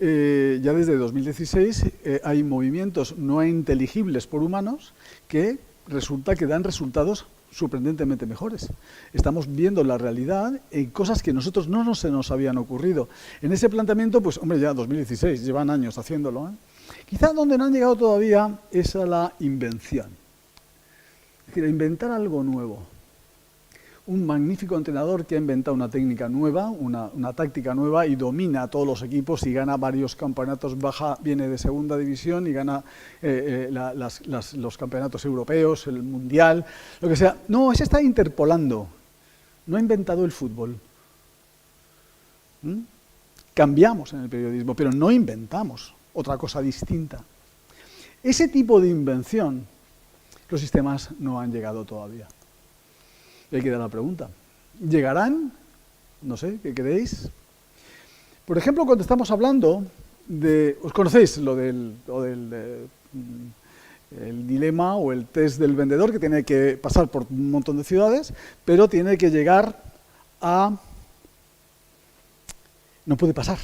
ya desde 2016 hay movimientos no inteligibles por humanos que resulta que dan resultados sorprendentemente mejores. Estamos viendo la realidad en cosas que nosotros no se nos habían ocurrido. En ese planteamiento, pues hombre, ya 2016, llevan años haciéndolo, ¿eh? Quizá donde no han llegado todavía es a la invención. Es decir, a inventar algo nuevo. Un magnífico entrenador que ha inventado una técnica nueva, una táctica nueva y domina a todos los equipos y gana varios campeonatos, viene de segunda división y gana los campeonatos europeos, el mundial, lo que sea. No, ese está interpolando, no ha inventado el fútbol. Cambiamos en el periodismo, pero no inventamos otra cosa distinta. Ese tipo de invención, los sistemas no han llegado todavía. Y ahí queda la pregunta. ¿Llegarán? No sé, ¿qué creéis? Por ejemplo, cuando estamos hablando de... ¿Os conocéis lo del el dilema o el test del vendedor, que tiene que pasar por un montón de ciudades, pero tiene que llegar a... No puede pasar.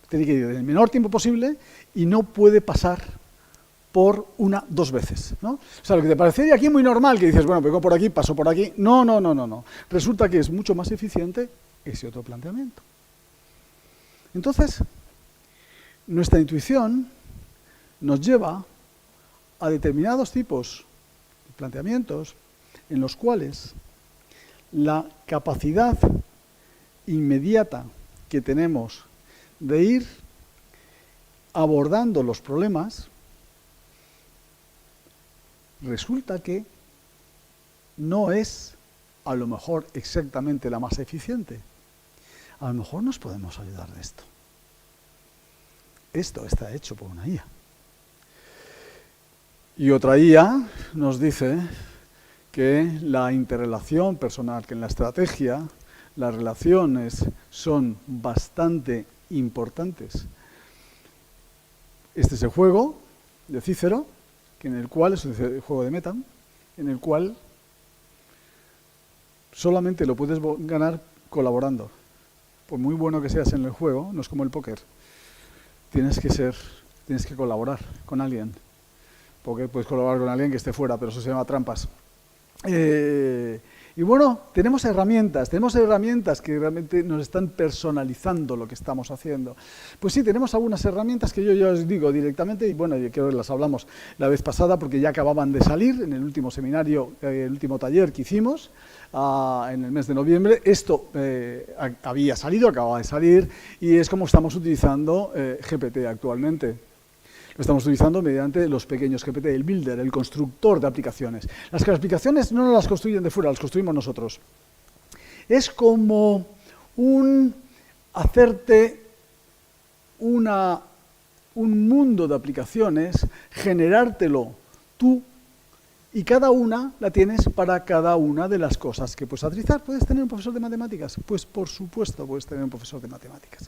Tiene que ir en el menor tiempo posible y no puede pasar por dos veces, ¿no? O sea, lo que te parecería aquí muy normal, que dices, bueno, vengo por aquí, paso por aquí. No. Resulta que es mucho más eficiente ese otro planteamiento. Entonces, nuestra intuición nos lleva a determinados tipos de planteamientos en los cuales la capacidad inmediata que tenemos de ir abordando los problemas resulta que no es a lo mejor exactamente la más eficiente. A lo mejor nos podemos ayudar de esto. Esto está hecho por una IA. Y otra IA nos dice que la interrelación personal, que en la estrategia las relaciones son bastante importantes. Este es el juego de Cícero, en el cual es el juego de meta, en el cual solamente lo puedes ganar colaborando. Por muy bueno que seas en el juego, no es como el póker. Tienes que colaborar con alguien. Porque puedes colaborar con alguien que esté fuera, pero eso se llama trampas. Y bueno, tenemos herramientas que realmente nos están personalizando lo que estamos haciendo. Pues sí, tenemos algunas herramientas que yo ya os digo directamente, y bueno, yo creo que las hablamos la vez pasada porque ya acababan de salir en el último seminario, el último taller que hicimos en el mes de noviembre. Esto había salido, acababa de salir, y es como estamos utilizando GPT actualmente. Lo estamos utilizando mediante los pequeños GPT, el builder, el constructor de aplicaciones. Las aplicaciones no las construyen de fuera, las construimos nosotros. Es como hacerte un mundo de aplicaciones, generártelo tú, y cada una la tienes para cada una de las cosas que puedes utilizar. ¿Puedes tener un profesor de matemáticas? Pues por supuesto puedes tener un profesor de matemáticas.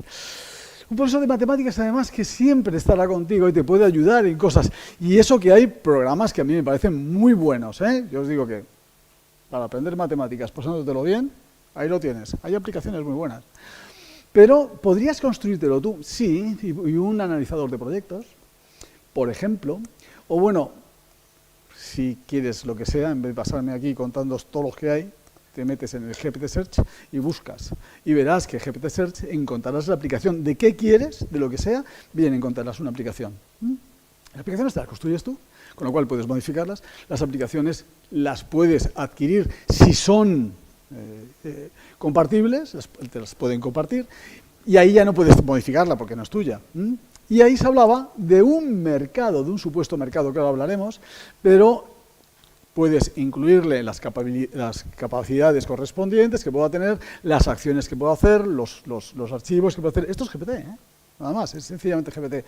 Un profesor de matemáticas, además, que siempre estará contigo y te puede ayudar en cosas. Y eso que hay programas que a mí me parecen muy buenos, ¿eh? Yo os digo que para aprender matemáticas, pasándotelo bien, ahí lo tienes. Hay aplicaciones muy buenas. Pero, ¿podrías construírtelo tú? Sí, y un analizador de proyectos, por ejemplo. O bueno, si quieres lo que sea, en vez de pasarme aquí contándoos todos los que hay, te metes en el GPT Search y buscas. Y verás que GPT Search encontrarás la aplicación de qué quieres, de lo que sea, bien encontrarás una aplicación. Las aplicaciones te las construyes tú, con lo cual puedes modificarlas. Las aplicaciones las puedes adquirir si son compartibles, te las pueden compartir, y ahí ya no puedes modificarla porque no es tuya. Y ahí se hablaba de un mercado, de un supuesto mercado, que ahora hablaremos, pero puedes incluirle las capacidades correspondientes que pueda tener, las acciones que pueda hacer, los archivos que pueda hacer. Esto es GPT, nada más, es sencillamente GPT.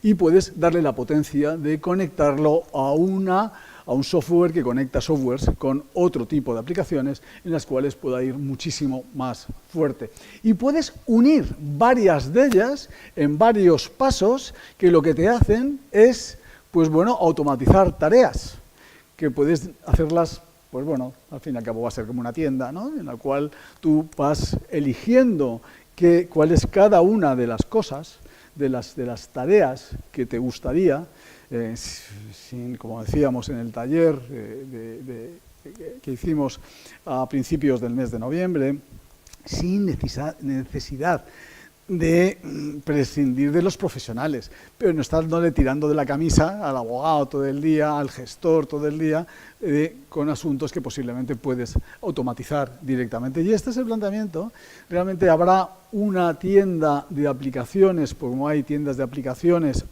Y puedes darle la potencia de conectarlo a un software que conecta softwares con otro tipo de aplicaciones en las cuales pueda ir muchísimo más fuerte. Y puedes unir varias de ellas en varios pasos que lo que te hacen es, pues bueno, automatizar tareas, que puedes hacerlas, pues bueno, al fin y al cabo va a ser como una tienda, ¿no? En la cual tú vas eligiendo cuál es cada una de las cosas de las tareas que te gustaría, como decíamos en el taller que hicimos a principios del mes de noviembre, sin necesidad de prescindir de los profesionales, pero no estándole tirando de la camisa al abogado todo el día, al gestor todo el día, con asuntos que posiblemente puedes automatizar directamente. Y este es el planteamiento. Realmente habrá una tienda de aplicaciones, como hay tiendas de aplicaciones,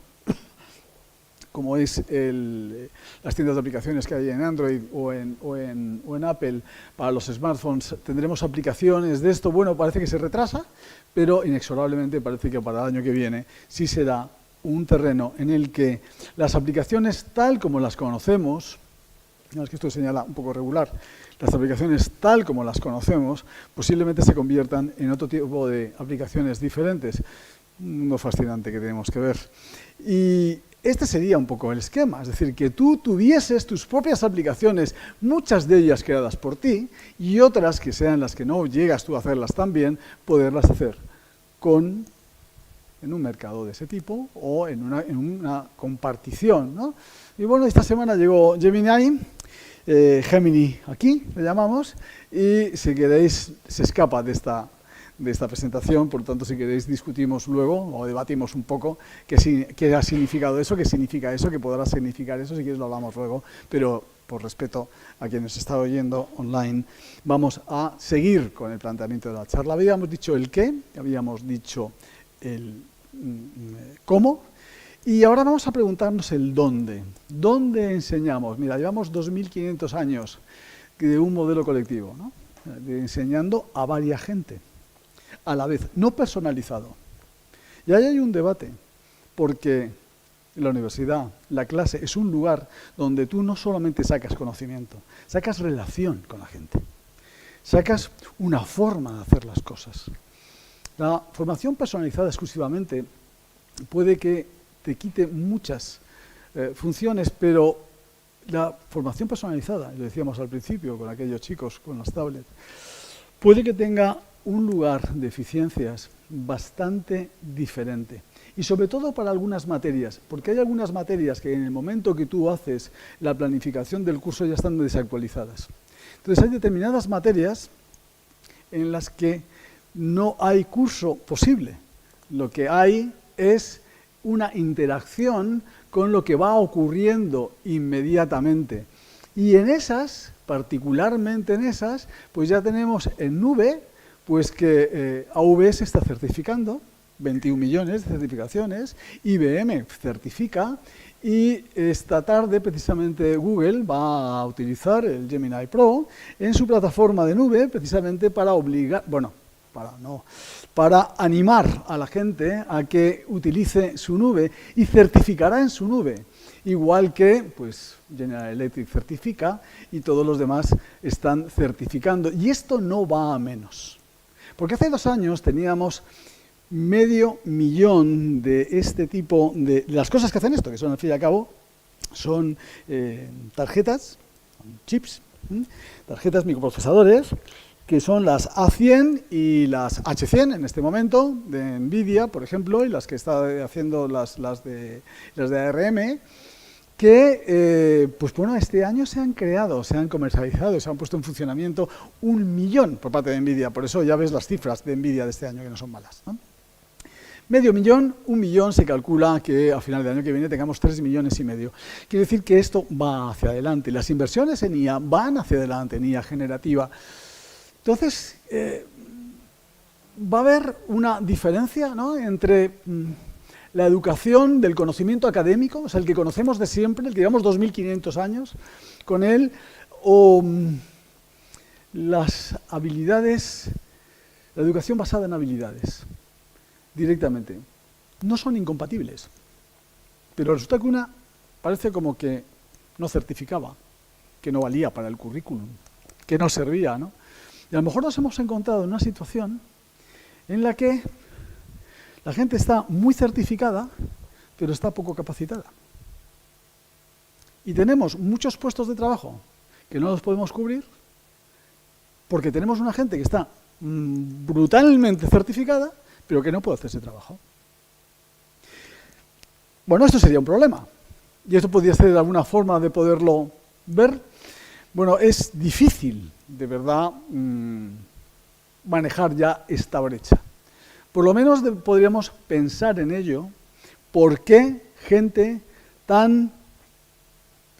como es las tiendas de aplicaciones que hay en Android o en Apple para los smartphones. Tendremos aplicaciones de esto. Bueno, parece que se retrasa, pero inexorablemente parece que para el año que viene sí será un terreno en el que las aplicaciones tal como las conocemos, no, es que esto señala un poco regular, las aplicaciones tal como las conocemos posiblemente se conviertan en otro tipo de aplicaciones diferentes. Un mundo fascinante que tenemos que ver. Y este sería un poco el esquema, es decir, que tú tuvieses tus propias aplicaciones, muchas de ellas creadas por ti, y otras que sean las que no llegas tú a hacerlas tan bien, poderlas hacer en un mercado de ese tipo o en una compartición, ¿no? Y bueno, esta semana llegó Gemini, Gemini aquí, le llamamos, y si queréis, se escapa de esta presentación, por lo tanto, si queréis discutimos luego o debatimos un poco qué ha significado eso, qué significa eso, qué podrá significar eso, si queréis lo hablamos luego, pero por respeto a quien nos está oyendo online, vamos a seguir con el planteamiento de la charla. Habíamos dicho el qué, habíamos dicho el cómo, y ahora vamos a preguntarnos el dónde. ¿Dónde enseñamos? Mira, llevamos 2.500 años de un modelo colectivo, ¿no? Enseñando a varias gente a la vez, no personalizado. Y ahí hay un debate, porque la universidad, la clase, es un lugar donde tú no solamente sacas conocimiento, sacas relación con la gente, sacas una forma de hacer las cosas. La formación personalizada exclusivamente puede que te quite muchas funciones, pero la formación personalizada, lo decíamos al principio con aquellos chicos con las tablets, puede que tenga un lugar de eficiencias bastante diferente. Y sobre todo para algunas materias, porque hay algunas materias que en el momento que tú haces la planificación del curso ya están desactualizadas. Entonces hay determinadas materias en las que no hay curso posible. Lo que hay es una interacción con lo que va ocurriendo inmediatamente. Y en esas, particularmente en esas, pues ya tenemos en nube pues que AWS está certificando, 21 millones de certificaciones, IBM certifica, y esta tarde precisamente Google va a utilizar el Gemini Pro en su plataforma de nube precisamente para obligar, para animar a la gente a que utilice su nube y certificará en su nube. Igual que pues, General Electric certifica y todos los demás están certificando. Y esto no va a menos. Porque hace 2 años teníamos 500.000 de este tipo de las cosas que hacen esto, que son al fin y al cabo, son tarjetas, chips, tarjetas microprocesadores, que son las A100 y las H100 en este momento, de NVIDIA, por ejemplo, y las que está haciendo las de ARM, que pues bueno, este año se han creado, se han comercializado, se han puesto en funcionamiento 1 millón por parte de NVIDIA. Por eso ya ves las cifras de NVIDIA de este año que no son malas, ¿no? 500.000, 1 millón, se calcula que a final del año que viene tengamos 3,5 millones. Quiere decir que esto va hacia adelante. Las inversiones en IA van hacia adelante, en IA generativa. Entonces, va a haber una diferencia, ¿no?, entre la educación del conocimiento académico, o sea, el que conocemos de siempre, el que llevamos 2.500 años con él, o las habilidades, la educación basada en habilidades, directamente. No son incompatibles, pero resulta que una parece como que no certificaba, que no valía para el currículum, que no servía, ¿no? Y a lo mejor nos hemos encontrado en una situación en la que la gente está muy certificada, pero está poco capacitada. Y tenemos muchos puestos de trabajo que no los podemos cubrir porque tenemos una gente que está brutalmente certificada, pero que no puede hacer ese trabajo. Bueno, esto sería un problema. Y esto podría ser alguna forma de poderlo ver. Bueno, es difícil, de verdad, manejar ya esta brecha. Por lo menos podríamos pensar en ello. ¿Por qué gente tan,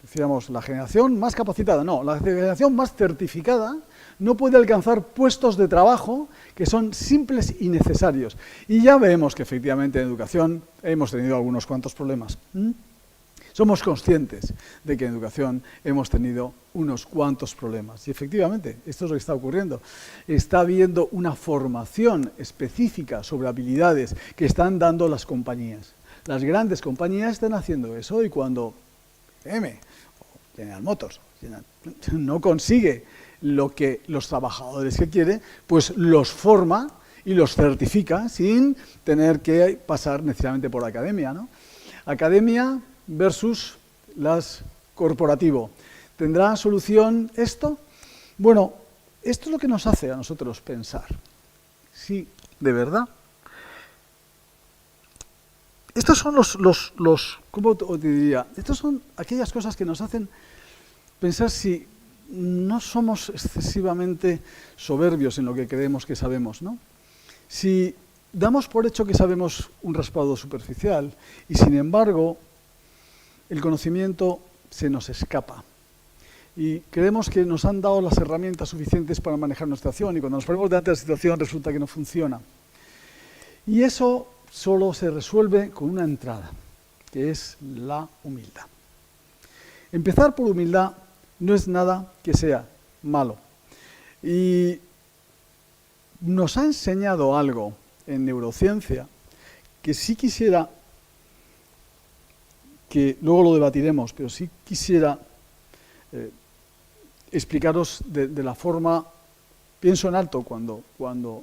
decíamos, la generación más capacitada, no, la generación más certificada no puede alcanzar puestos de trabajo que son simples y necesarios? Y ya vemos que efectivamente en educación hemos tenido algunos cuantos problemas. Somos conscientes de que en educación hemos tenido unos cuantos problemas. Y efectivamente, esto es lo que está ocurriendo. Está habiendo una formación específica sobre habilidades que están dando las compañías. Las grandes compañías están haciendo eso, y cuando GM o General Motors no consigue lo que los trabajadores que quiere, pues los forma y los certifica sin tener que pasar necesariamente por academia, ¿no? Academia versus las corporativo. ¿Tendrá solución esto? Bueno, esto es lo que nos hace a nosotros pensar. Sí, de verdad. Estos son los ¿cómo te diría? Estos son aquellas cosas que nos hacen pensar si no somos excesivamente soberbios en lo que creemos que sabemos, ¿no? Si damos por hecho que sabemos un raspado superficial y, sin embargo, el conocimiento se nos escapa y creemos que nos han dado las herramientas suficientes para manejar nuestra situación, y cuando nos ponemos delante de la situación resulta que no funciona. Y eso solo se resuelve con una entrada, que es la humildad. Empezar por humildad no es nada que sea malo. Y nos ha enseñado algo en neurociencia que sí quisiera, que luego lo debatiremos, pero sí quisiera explicaros de la forma, pienso en alto cuando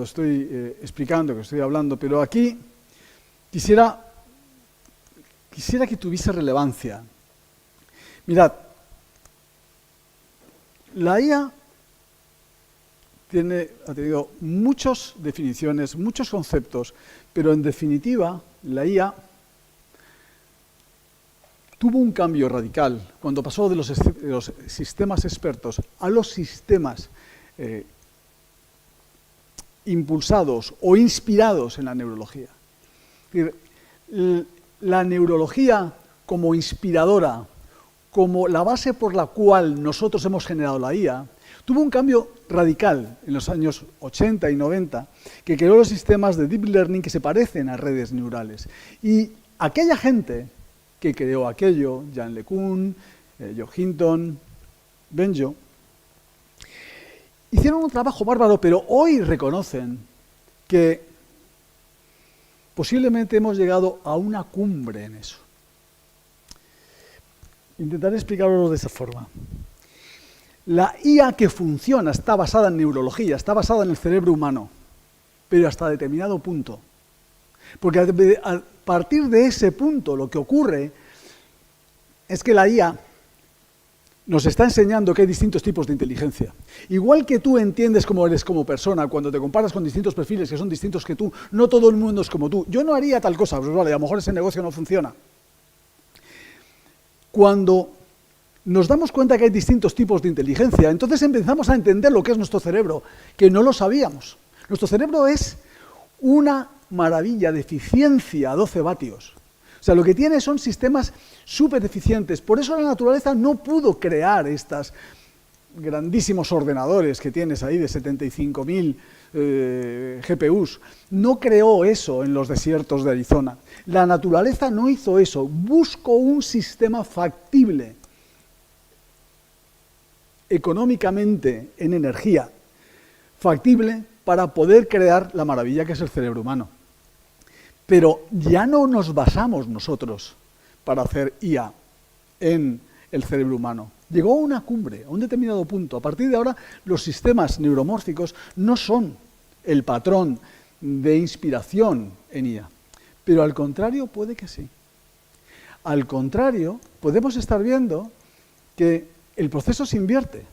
estoy explicando, que estoy hablando, pero aquí quisiera que tuviese relevancia. Mirad, la IA ha tenido muchas definiciones, muchos conceptos, pero en definitiva la IA tuvo un cambio radical cuando pasó de los sistemas expertos a los sistemas impulsados o inspirados en la neurología. Es decir, la neurología como inspiradora, como la base por la cual nosotros hemos generado la IA, tuvo un cambio radical en los años 80 y 90, que creó los sistemas de deep learning que se parecen a redes neurales. Y aquella gente que creó aquello, Yann LeCun, Joe Hinton, Benjo, hicieron un trabajo bárbaro, pero hoy reconocen que posiblemente hemos llegado a una cumbre en eso. Intentaré explicarlo de esa forma. La IA que funciona está basada en neurología, está basada en el cerebro humano, pero hasta determinado punto. Porque a partir de ese punto lo que ocurre es que la IA nos está enseñando que hay distintos tipos de inteligencia. Igual que tú entiendes cómo eres como persona, cuando te comparas con distintos perfiles que son distintos que tú, no todo el mundo es como tú. Yo no haría tal cosa, pues vale, a lo mejor ese negocio no funciona. Cuando nos damos cuenta que hay distintos tipos de inteligencia, entonces empezamos a entender lo que es nuestro cerebro, que no lo sabíamos. Nuestro cerebro es una maravilla de eficiencia a 12 vatios. O sea, lo que tiene son sistemas súper eficientes. Por eso la naturaleza no pudo crear estos grandísimos ordenadores que tienes ahí de 75.000 GPUs. No creó eso en los desiertos de Arizona. La naturaleza no hizo eso. Buscó un sistema factible económicamente en energía, factible para poder crear la maravilla que es el cerebro humano. Pero ya no nos basamos nosotros para hacer IA en el cerebro humano. Llegó a una cumbre, a un determinado punto. A partir de ahora, los sistemas neuromórficos no son el patrón de inspiración en IA. Pero al contrario, puede que sí. Al contrario, podemos estar viendo que el proceso se invierte.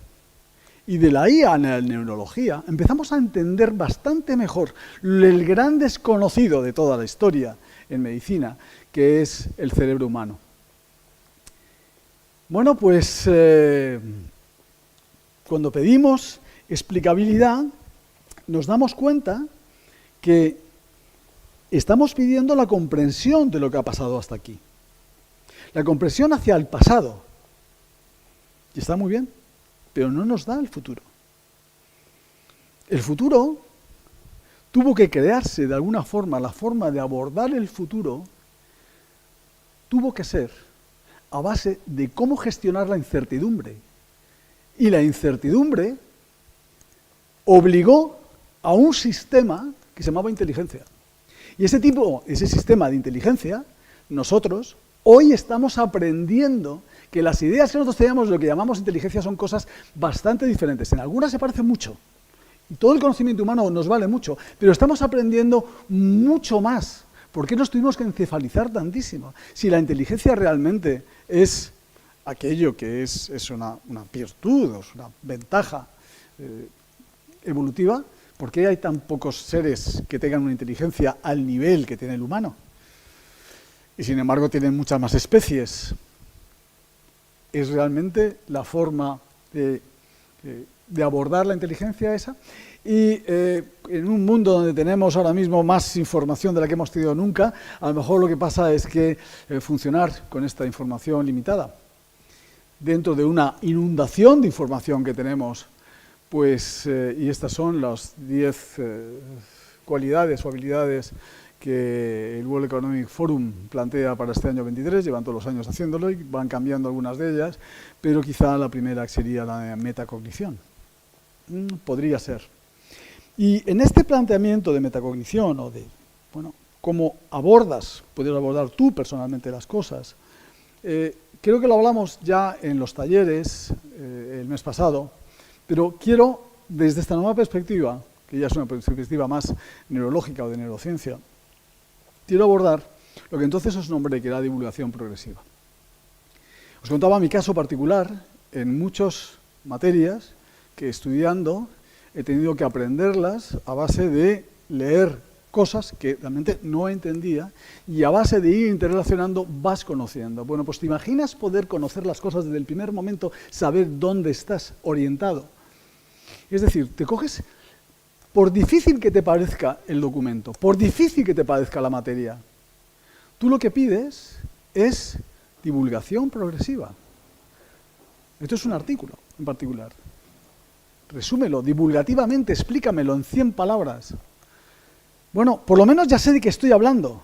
Y de la IA en la neurología empezamos a entender bastante mejor el gran desconocido de toda la historia en medicina, que es el cerebro humano. Bueno, pues cuando pedimos explicabilidad, nos damos cuenta que estamos pidiendo la comprensión de lo que ha pasado hasta aquí. La comprensión hacia el pasado. Y está muy bien, pero no nos da el futuro. El futuro tuvo que crearse de alguna forma, la forma de abordar el futuro tuvo que ser a base de cómo gestionar la incertidumbre. Y la incertidumbre obligó a un sistema que se llamaba inteligencia. Y ese sistema de inteligencia, nosotros, hoy estamos aprendiendo que las ideas que nosotros teníamos, lo que llamamos inteligencia, son cosas bastante diferentes. En algunas se parecen mucho. Y todo el conocimiento humano nos vale mucho, pero estamos aprendiendo mucho más. ¿Por qué nos tuvimos que encefalizar tantísimo? Si la inteligencia realmente es aquello que es una virtud, o es una ventaja evolutiva, ¿por qué hay tan pocos seres que tengan una inteligencia al nivel que tiene el humano? Y sin embargo tienen muchas más especies. ¿Es realmente la forma de abordar la inteligencia esa? Y en un mundo donde tenemos ahora mismo más información de la que hemos tenido nunca, a lo mejor lo que pasa es que funcionar con esta información limitada, dentro de una inundación de información que tenemos, pues, y estas son las 10 cualidades o habilidades que el World Economic Forum plantea para este año 23, llevan todos los años haciéndolo y van cambiando algunas de ellas, pero quizá la primera sería la metacognición. Podría ser. Y en este planteamiento de metacognición, o de, bueno, cómo puedes abordar tú personalmente las cosas, creo que lo hablamos ya en los talleres el mes pasado, pero quiero, desde esta nueva perspectiva, que ya es una perspectiva más neurológica o de neurociencia, quiero abordar lo que entonces os nombré, que era divulgación progresiva. Os contaba mi caso particular en muchas materias que estudiando he tenido que aprenderlas a base de leer cosas que realmente no entendía y a base de ir interrelacionando vas conociendo. Bueno, pues te imaginas poder conocer las cosas desde el primer momento, saber dónde estás orientado. Es decir, te coges, por difícil que te parezca el documento, por difícil que te parezca la materia, tú lo que pides es divulgación progresiva. Esto es un artículo en particular. Resúmelo divulgativamente, explícamelo en 100 palabras. Bueno, por lo menos ya sé de qué estoy hablando,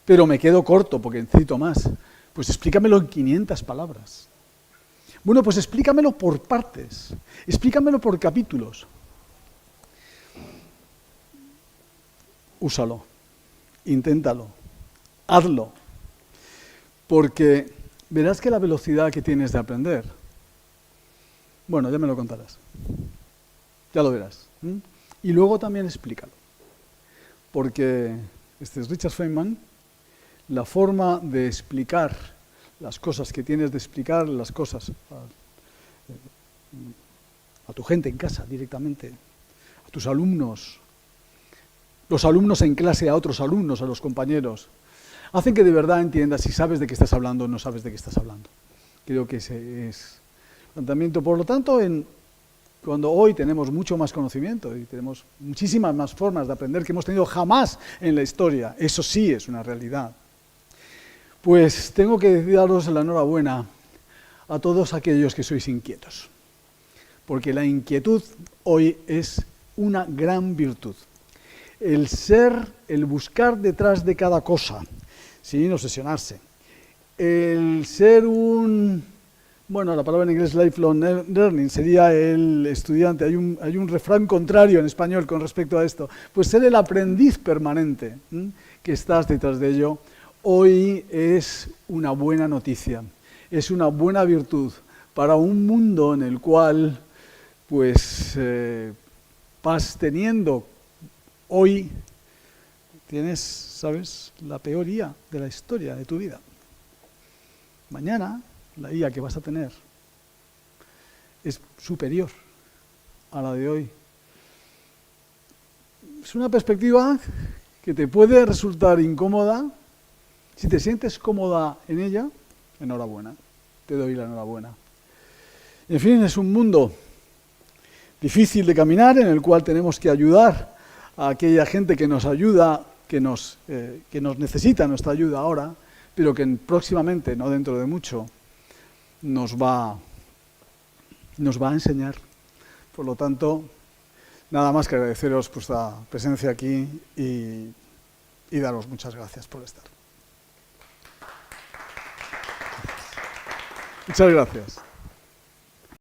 pero me quedo corto porque necesito más. Pues explícamelo en 500 palabras. Bueno, pues explícamelo por partes, explícamelo por capítulos. Úsalo, inténtalo, hazlo, porque verás que la velocidad que tienes de aprender, bueno, ya me lo contarás, ya lo verás. Y luego también explícalo, porque este es Richard Feynman, la forma de explicar las cosas que tienes de explicar, las cosas a tu gente en casa directamente, a tus alumnos, los alumnos en clase a otros alumnos, a los compañeros, hacen que de verdad entiendas si sabes de qué estás hablando o no sabes de qué estás hablando. Creo que ese es el planteamiento. Por lo tanto, cuando hoy tenemos mucho más conocimiento y tenemos muchísimas más formas de aprender que hemos tenido jamás en la historia, eso sí es una realidad, pues tengo que daros la enhorabuena a todos aquellos que sois inquietos, porque la inquietud hoy es una gran virtud. El buscar detrás de cada cosa, sin obsesionarse. El ser bueno, la palabra en inglés lifelong learning sería el estudiante. Hay un refrán contrario en español con respecto a esto. Pues ser el aprendiz permanente, que estás detrás de ello, hoy es una buena noticia. Es una buena virtud para un mundo en el cual, pues, vas teniendo. Hoy tienes, ¿sabes?, la peor IA de la historia de tu vida. Mañana, la IA que vas a tener es superior a la de hoy. Es una perspectiva que te puede resultar incómoda, Si te sientes cómoda en ella, enhorabuena, te doy la enhorabuena. En fin, es un mundo difícil de caminar, en el cual tenemos que ayudar a aquella gente que nos ayuda, que nos necesita nuestra ayuda ahora, pero que próximamente, no dentro de mucho, nos va a enseñar. Por lo tanto, nada más que agradeceros vuestra presencia aquí y daros muchas gracias por estar. Muchas gracias.